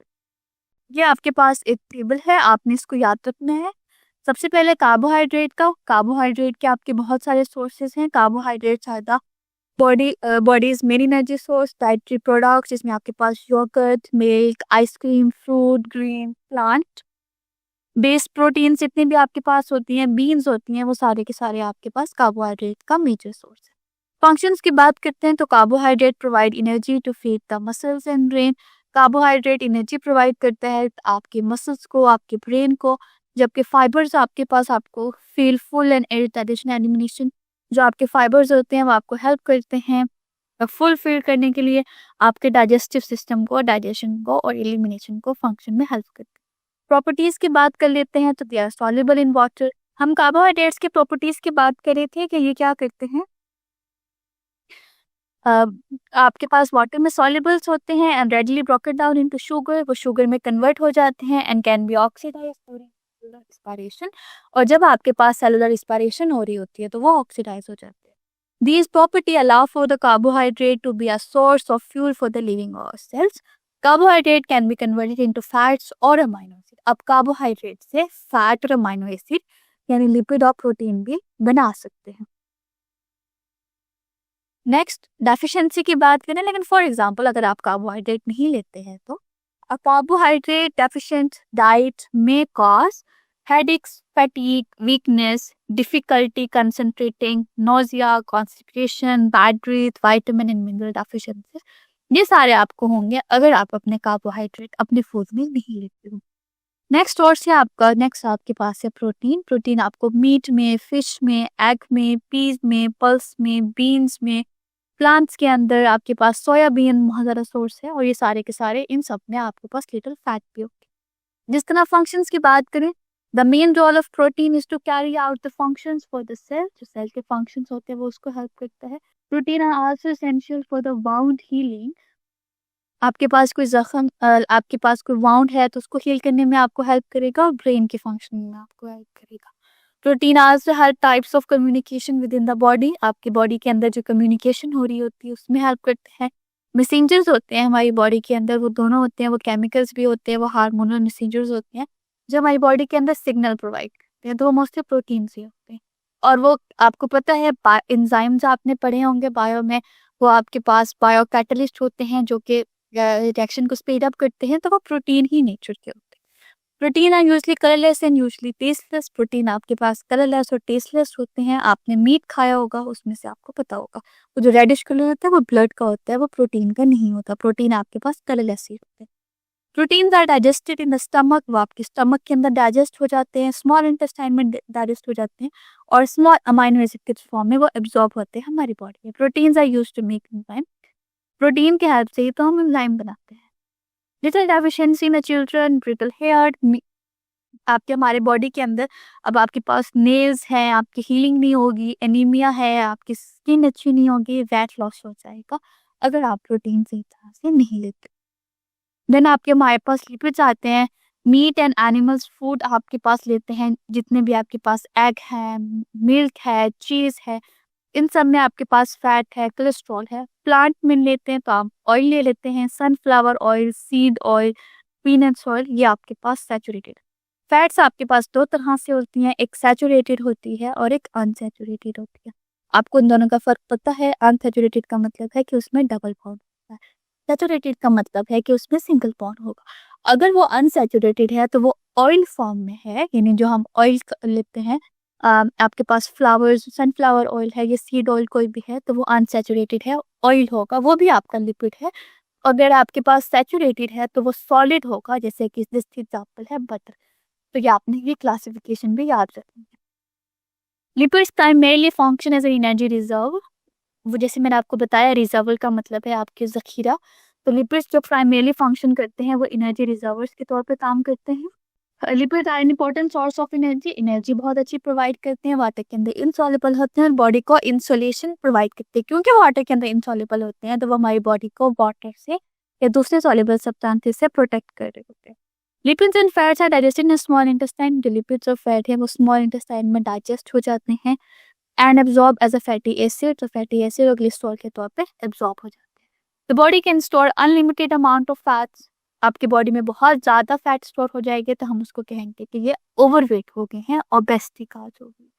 ये आपके पास एक टेबल है, आपने इसको याद रखना है। सबसे पहले कार्बोहाइड्रेट के आपके बहुत सारे सोर्सेज हैं। Carbohydrates are the body's main energy source, dietary products जिसमें आपके पास yogurt, milk, ice cream, fruit, green, plant based protein जितनी भी आपके पास होती हैं, बीन्स होती हैं, वो सारे के सारे आपके पास कार्बोहाइड्रेट का मेजर सोर्स है। फंक्शंस की बात करते हैं तो carbohydrate provide energy to feed the muscles and brain. Carbohydrate energy provide करता है आपके मसल्स को, आपके ब्रेन को, जबकि फाइबर्स आपके पास आपको feel full and digestion elimination, जो आपके फाइबर्स होते हैं वो आपको हेल्प करते हैं फुल फील करने के लिए, आपके डाइजेस्टिव सिस्टम को, डाइजेशन को और एलिमिनेशन को फंक्शन में हेल्प करते हैं। प्रॉपर्टीज की बात कर लेते हैं तो they are soluble in water. हम कार्बोहाइड्रेट्स के प्रॉपर्टीज की बात कर रहे थे कि ये क्या करते हैं, आपके पास वाटर में सॉल्युबल्स होते हैं and readily broken down into sugar, वो शुगर में कन्वर्ट हो जाते हैं and can be oxidised during cellular respiration. और जब आपके पास सेलुलर रिस्पिरेशन हो रही होती है तो वो ऑक्सीडाइज हो जाते हैं। These property allow for the carbohydrate to be a source of fuel for the living cells. Carbohydrate can be converted into fats or amino acid. अब कार्बोहाइड्रेट से फैट और अमाइनो एसिड यानी लिपिड और protein भी बना सकते हैं। Next deficiency की बात करें, लेकिन फॉर एग्जांपल अगर आप कार्बोहाइड्रेट नहीं लेते हैं तो अ कार्बोहाइड्रेट डेफिशिएंट डाइट में cause headaches, fatigue, weakness, difficulty concentrating, nausea, constipation, bad breath, vitamin and mineral deficiencies, ये सारे आपको होंगे अगर आप अपने कार्बोहाइड्रेट अपने फूड में नहीं लेते हो। नेक्स्ट आपके पास है प्रोटीन। प्रोटीन आपको मीट में, फिश में, एग में, पीज में, पल्स में, बीन्स में, प्लांट्स के अंदर आपके पास सोयाबीन बहुत ज़्यादा सोर्स है और ये सारे के सारे इन सब में आपके पास लिटिल फैट भी होगी। जिस तरह फंक्शंस की बात करें, the main role of protein is to carry out the functions for the cell. जो सेल के फंक्शंस होते हैं वो उसको हेल्प करता है। Protein are also essential for the wound healing. आपके पास कोई जख्म आपके पास कोई वाउंड है तो उसको हील करने में आपको हेल्प करेगा और ब्रेन के फंक्शनिंग में आपको हेल्प करेगा। Protein also help types of communication with in the body. आपकी बॉडी के अंदर जो कम्युनिकेशन हो रही होती है उसमें हेल्प करते हैं। मैसेंजर्स होते हैं हमारी बॉडी के अंदर, वो दोनों होते हैं, वो केमिकल्स भी होते हैं, वो हार्मोनल मैसेंजर्स होते हैं जो हमारी बॉडी के अंदर सिग्नल प्रोवाइड करते हैं, तो वो मोस्टली प्रोटीन ही होते हैं। और वो आपको पता है एंजाइम्स आपने पढ़े होंगे बायो में, वो आपके पास बायो कैटलिस्ट होते हैं जो कि रिएक्शन को स्पीड अप करते हैं, तो वो प्रोटीन ही नेचर के होते हैं। Protein are usually colourless and usually tasteless. Protein आपके पास कलरलेस और टेस्टलेस होते हैं। आपने मीट खाया होगा, उसमें से आपको पता होगा वो जो रेडिश कलर होता है वो ब्लड का होता है, वो प्रोटीन का नहीं होता। प्रोटीन आपके पास कलरलेस ही होते हैं। Proteins are digested in the stomach, वो आपके स्टमक के अंदर डाइजेस्ट हो जाते हैं, स्मॉल इंटेस्टाइन में डाइजेस्ट हो जाते हैं और स्मॉल अमाइनो एसिड के फॉर्म में वो एब्जॉर्ब होते हैं हमारी बॉडी में। Proteins are used to make enzyme. Protein के हेल्प से ही तो हम एंजाइम बनाते हैं। Little deficiency in children, brittle hair. आपके हमारे बॉडी के अंदर अब आपके पास नेल्स हैं, आपकी हीलिंग नहीं होगी, एनीमिया है, आपकी स्किन अच्छी नहीं होगी, वेट लॉस हो जाएगा अगर आप प्रोटीन सही तरह से नहीं लेते। देन आपके हमारे पास लिपिड्स आते हैं। मीट एंड एनिमल्स फूड आपके पास लेते हैं, जितने भी आपके पास एग है, मिल्क है, चीज़ है, इन सब में आपके पास फैट है, कोलेस्ट्रॉल है। प्लांट में लेते हैं तो आप ऑयल ले लेते हैं, sunflower oil, seed oil, peanuts oil, ये आपके पास सैचुरेटेड। फैट्स आपके पास दो तरह से होती हैं, एक सैचुरेटेड होती है और एक अनसैचुरेटेड होती है। आपको इन दोनों का फर्क पता है? अनसैचुरेटेड का मतलब है कि उसमें डबल बॉन्ड होता है, सैचुरेटेड का मतलब है कि उसमें सिंगल बॉन्ड होगा। अगर वो अनसैचुरेटेड है तो वो ऑयल फॉर्म में है, यानी जो हम ऑयल लेते हैं, आपके पास फ्लावर्स, सनफ्लावर ऑयल है, ये सीड ऑयल कोई भी है, तो वो अनसैचुरेटेड है, ऑयल होगा, वो भी आपका लिपिड है। अगर आपके पास सैचुरेटेड है तो वो सॉलिड होगा, जैसे कि दिस एग्जांपल है बटर। तो ये आपने ये क्लासिफिकेशन भी याद रखनी है। Lipids primarily function as energy reserve. वो जैसे मैंने आपको बताया, रिजर्वर का मतलब है आपके जखीरा। तो लिपिड्स जो प्राइमरीली फंक्शन करते हैं वो एनर्जी रिजर्वर्स के तौर पे काम करते हैं। Lipid are an important source of energy. Energy बहुत अच्छी प्रोवाइड करते हैं, वाटर के अंदर इनसॉल्युबल होते हैं और बॉडी को इंसुलेशन प्रोवाइड करते हैं। क्योंकि वाटर के अंदर इनसॉल्युबल होते हैं तो वो हमारी बॉडी को वाटर से या दूसरे सॉल्युबल सब्सटेंसेस से प्रोटेक्ट कर रहे होते हैं। Lipids and fats are digested in small intestine. जो लिपिड्स और फैट है वो स्मॉल इंटेस्टाइन में डाइजेस्ट हो जाते हैं and absorb as a fatty acid. तो फैटी एसिड और ग्लिसरॉल के तौर पे एब्जॉर्ब हो जाते हैं। The body can store unlimited amount of fats. आपकी बॉडी में बहुत ज़्यादा फैट स्टोर हो जाएंगे तो हम उसको कहेंगे कि ये ओवरवेट हो गए हैं, ओबेसिटी काज होगी।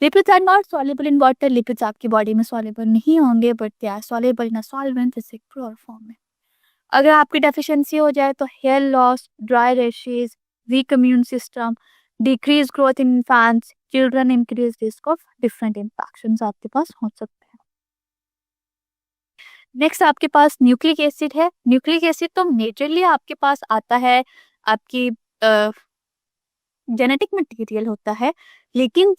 Lipids are not soluble in water. Lipids आपकी बॉडी में सॉल्युबल नहीं होंगे, but they are soluble in a solvent जैसे प्योर फॉर्म में। अगर आपकी डेफिशिएंसी हो जाए तो hair loss, dry rashes, weak immune system, decrease growth in infants, children, increase risk of different infections आपके पास हो सकते हैं। नेक्स्ट आपके पास न्यूक्लिक एसिड है। न्यूक्लिक एसिड तो नेचुरली आपके पास आता है, आपकी जेनेटिक मटेरियल होता है, लेकिन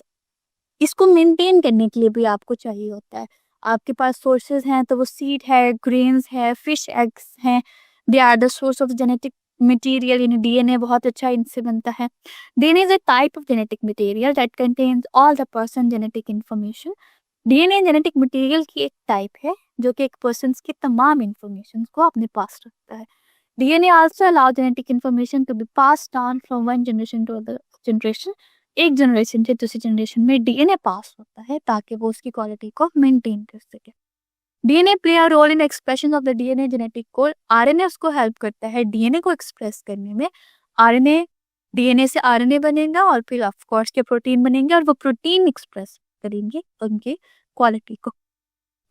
इसको मेंटेन करने के लिए भी आपको चाहिए होता है। आपके पास सोर्सेज हैं तो वो सीड है, ग्रेन्स है, फिश एग्स हैं, they are the source of genetic material. इन डीएनए बहुत अच्छा इनसे बनता है। DNA is a type of genetic material that contains all the person genetic information. DNA genetic material की एक टाइप है जो कि एक पर्सन की तमाम इंफॉर्मेशन को अपने पास रखता है। DNA also allow genetic information to be passed down from one generation to other generation. एक जनरेशन से दूसरी जनरेशन में डीएनए पास होता है ताकि वो उसकी क्वालिटी को मेंटेन कर सके। DNA play a role in expression of the DNA genetic code. RNA उसको हेल्प करता है डीएनए को एक्सप्रेस करने में। आरएनए डीएनए से आरएनए बनेगा और फिर ऑफ कोर्स के प्रोटीन बनेंगे और वो प्रोटीन एक्सप्रेस करेंगे उनकी क्वालिटी को।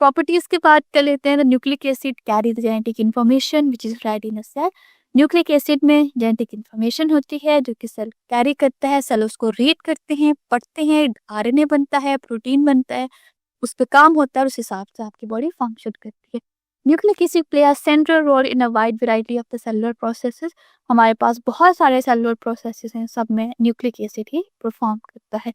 प्रॉपर्टीज की बात कर लेते हैं। The nucleic acid carry the genetic information which is right in a cell. Nucleic acid में जेनेटिक इंफॉर्मेशन होती है जो कि सेल कैरी करता है। सेल उसको रीड करते हैं, पढ़ते हैं, आरएनए बनता है, प्रोटीन बनता है, उस पर काम होता है और उस हिसाब से आपकी बॉडी फंक्शन करती है। Nucleic acid play a central role in a wide variety of the cellular processes. हमारे पास बहुत सारे सेलुलर प्रोसेसेस हैं, सब में न्यूक्लिक एसिड ही परफॉर्म करता है।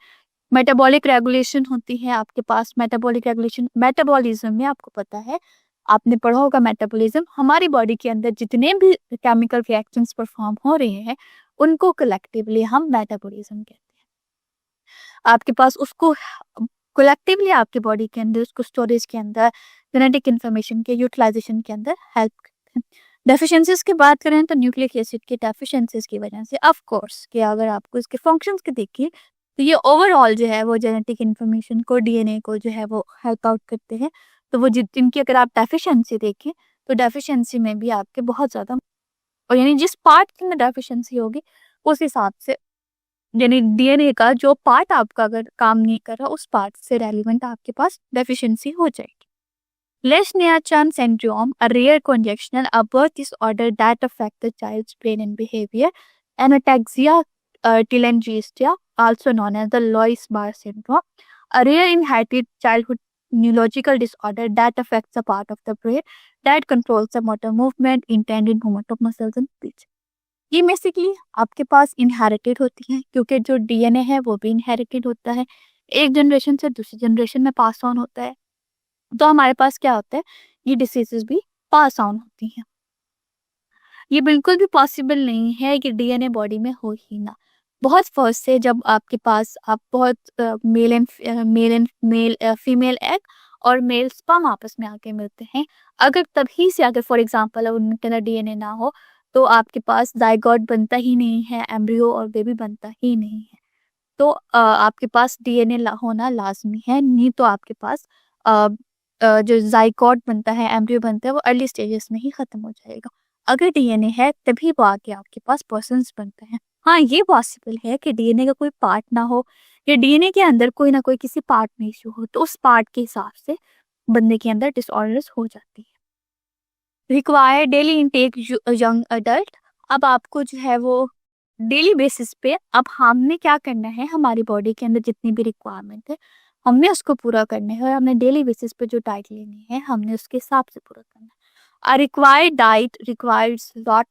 मेटाबॉलिक रेगुलेशन होती है आपके पास। मेटाबॉलिक रेगुलेशन मेटाबॉलिज्म में आपको पता है, आपने पढ़ा होगा मेटाबॉलिज्म, हमारी बॉडी के अंदर जितने भी केमिकल रिएक्शंस परफॉर्म हो रहे हैं उनको कलेक्टिवली हम मेटाबॉलिज्म कहते हैं। आपके पास उसको कलेक्टिवली आपके बॉडी के अंदर उसको स्टोरेज के अंदर जेनेटिक इंफॉर्मेशन के यूटिलाइजेशन के अंदर हेल्प करते हैं। डेफिशिएंसीज की बात करें तो न्यूक्लिक एसिड की डेफिशिएंसीज की वजह से ऑफ कोर्स कि अगर आपको इसके फंक्शंस के देखिए तो ये ओवरऑल जो है वो जेनेटिक इंफॉर्मेशन को डीएनए को जो है वो हेल्प आउट करते हैं। तो वो जिनकी अगर आप डेफिशिएंसी देखें तो डेफिशिएंसी में भी आपके बहुत ज़्यादा, और यानी जिस पार्ट के अंदर डेफिशिएंसी होगी उस हिसाब से यानी डीएनए का जो पार्ट आपका अगर काम नहीं कर रहा उस पार्ट से रेलिवेंट आपके पास डेफिशिएंसी हो जाएगी। लेशनिया-चान syndrome, a rare congenital birth disorder that affects the child's brain and behavior, and ataxia telangiectasia, also known as the Lois-Barr syndrome, a rare inherited childhood neurological disorder that affects a part of the brain that controls the motor movement, intent and movement of muscles and speech. ये basically आपके पास inherited होती हैं क्योंकि जो DNA है वो भी inherited होता है, एक जनरेशन से दूसरी जनरेशन में पास ऑन होता है। तो हमारे पास क्या होता है, ये डिसीजेस भी पास ऑन होती हैं। ये बिल्कुल भी पॉसिबल नहीं है कि डीएनए बॉडी में हो ही ना। बहुत फर्स्ट से जब आपके पास आप बहुत मेल एंड फीमेल एग और मेल स्पर्म आपस में आके मिलते हैं, अगर तभी से अगर फॉर एग्जांपल उनके अंदर डीएनए ना हो तो आपके पास जाइगोट बनता ही नहीं है, एम्ब्रियो और बेबी बनता ही नहीं है। तो आपके पास डीएनए होना लाजमी है, नहीं तो आपके पास अ, जो जाइगोट बनता है, एम्ब्रियो बनता है, वो अर्ली स्टेजेस में ही खत्म हो जाएगा। अगर डीएनए है तभी वो आके आपके पास पर्सन्स बनते हैं। हाँ, ये पॉसिबल है कि डीएनए का कोई पार्ट ना हो या डीएनए के अंदर कोई ना कोई किसी पार्ट में इशू हो, तो उस पार्ट के हिसाब से बंदे के अंदर डिसऑर्डर्स हो जाती है। Require daily intake young adult. अब आपको जो है वो डेली बेसिस पे अब हमने क्या करना है, हमारी बॉडी के अंदर जितनी भी रिक्वायरमेंट है हमने उसको पूरा करना है और हमने डेली बेसिस पे जो डाइट लेनी है हमने उसके हिसाब से पूरा करना है। A required diet requires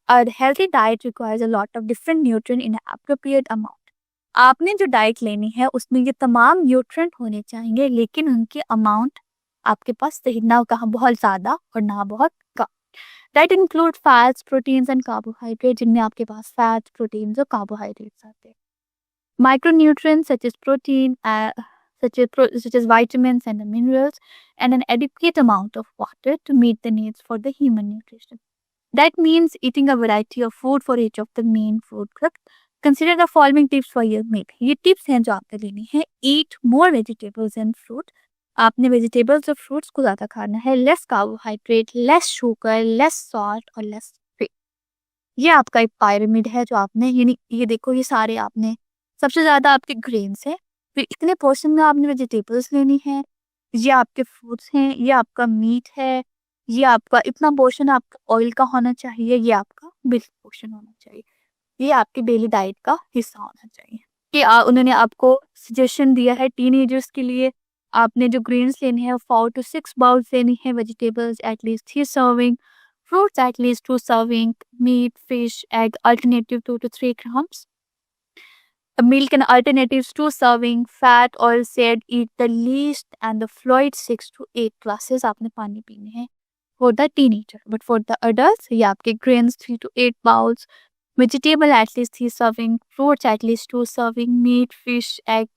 a healthy diet requires a lot of different nutrient in an appropriate amount. आपने जो डाइट लेनी है उसमें ये तमाम न्यूट्रिएंट होने चाहिए, लेकिन उनके अमाउंट आपके पास सही ना कहा बहुत ज़्यादा और ना बहुत कम। Diet include fats, proteins and carbohydrate, जिनमें आपके पास फैट्स, प्रोटीन्स और कार्बोहाइड्रेट्स आते हैं। Micronutrients such as protein, such as vitamins and the minerals, and an adequate amount of water to meet the needs for the human nutrition. That means eating a variety of food for each of the main food groups. Consider the following tips for your meal. ये tips हैं जो आपने लेनी है। Eat more vegetables and fruit. आपने vegetables और fruits को ज़्यादा खाना है। Less carbohydrate, less sugar, less salt और लेस फ्री। ये आपका एक पायरामिड है जो आपने, यानी ये देखो ये सारे आपने, सबसे ज़्यादा आपके ग्रेन्स हैं, फिर इतने पोर्शन में आपने वेजिटेबल्स लेनी है, ये आपके फ्रूट्स हैं, ये आपका मीट है, ये आपका इतना पोर्शन आपका ऑयल का होना चाहिए, ये आपका मिल्क पोर्शन होना चाहिए, ये आपकी डेली डाइट का हिस्सा होना चाहिए। कि उन्होंने आपको सजेशन दिया है टीनेजर्स के लिए, आपने जो ग्रेन्स लेने हैं 4 to 6 बाउल्स लेनी है, vegetables at least 3 serving, fruits at least 2 serving, meat, fish, egg alternative 2 to 3 grams, milk and alternatives 2 serving, fat, oil said eat the least, and the fluid 6 to 8 glasses आपने पानी पीने हैं for the teenager. But for the adults ये आपके grains 3 to 8 bowls, vegetable at least 3 serving, fruits at least 2 serving, meat, fish, egg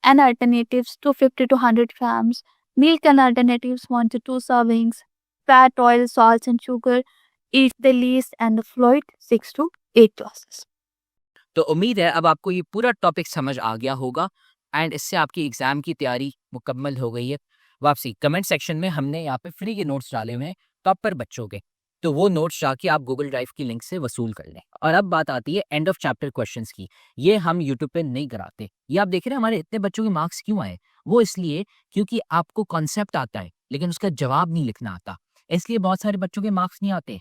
and alternatives 250 to 100 grams, Milk and alternatives 1 to 2 servings. Fat, oil, salts and sugar. Eat the least and the fluid 6 to 8 glasses. तो उम्मीद है अब आपको ये पूरा topic समझ आ गया होगा एंड इससे आपकी एग्जाम की तैयारी मुकम्मल हो गई है। वापसी कमेंट सेक्शन में हमने यहाँ पे फ्री के नोट्स डाले हुए हैं टॉपर बच्चों के, तो वो नोट्स जाके आप गूगल ड्राइव की लिंक से वसूल कर लें। और अब बात आती है एंड ऑफ चैप्टर क्वेश्चंस की। ये हम यूट्यूब पे नहीं कराते। ये आप देख रहे हैं हमारे इतने बच्चों के मार्क्स क्यों आए? वो इसलिए क्योंकि आपको कॉन्सेप्ट आता है लेकिन उसका जवाब नहीं लिखना आता, इसलिए बहुत सारे बच्चों के मार्क्स नहीं आते।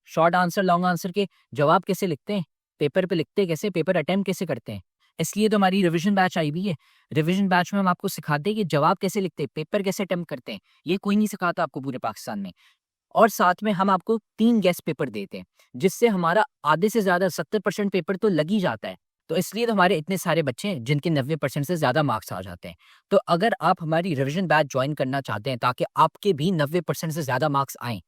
शॉर्ट आंसर लॉन्ग आंसर के जवाब कैसे लिखते हैं, पेपर पे लिखते कैसे, पेपर अटेम्प्ट कैसे करते हैं। इसलिए तो हमारी रिवीजन बैच आई हुई है। रिवीजन बैच में हम आपको सिखाते हैं कि जवाब कैसे लिखते हैं, पेपर कैसे अटेम्प्ट करते हैं। ये कोई नहीं सिखाता आपको पूरे पाकिस्तान में। और साथ में हम आपको 3 गेस्ट पेपर देते हैं जिससे हमारा आधे से ज़्यादा 70% पेपर तो लग ही जाता है। तो इसलिए तो हमारे इतने सारे बच्चे हैं जिनके 90% से ज़्यादा मार्क्स आ जाते हैं। तो अगर आप हमारी रिवीजन बैच ज्वाइन करना चाहते हैं ताकि आपके भी 90% से ज़्यादा मार्क्स आएँ,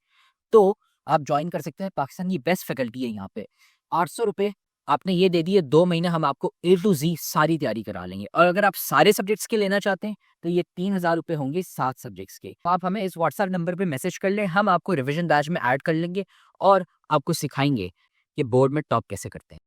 तो आप ज्वाइन कर सकते हैं। पाकिस्तान की बेस्ट फैकल्टी है यहाँ पे। 800 रुपये आपने ये दे दिए, 2 महीने हम आपको A to Z सारी तैयारी करा लेंगे। और अगर आप सारे सब्जेक्ट्स के लेना चाहते हैं तो ये 3000 रुपये होंगे 7 सब्जेक्ट्स के। तो आप हमें इस व्हाट्सएप नंबर पे मैसेज कर लें, हम आपको रिवीजन बैच में ऐड कर लेंगे और आपको सिखाएंगे कि बोर्ड में टॉप कैसे करते हैं।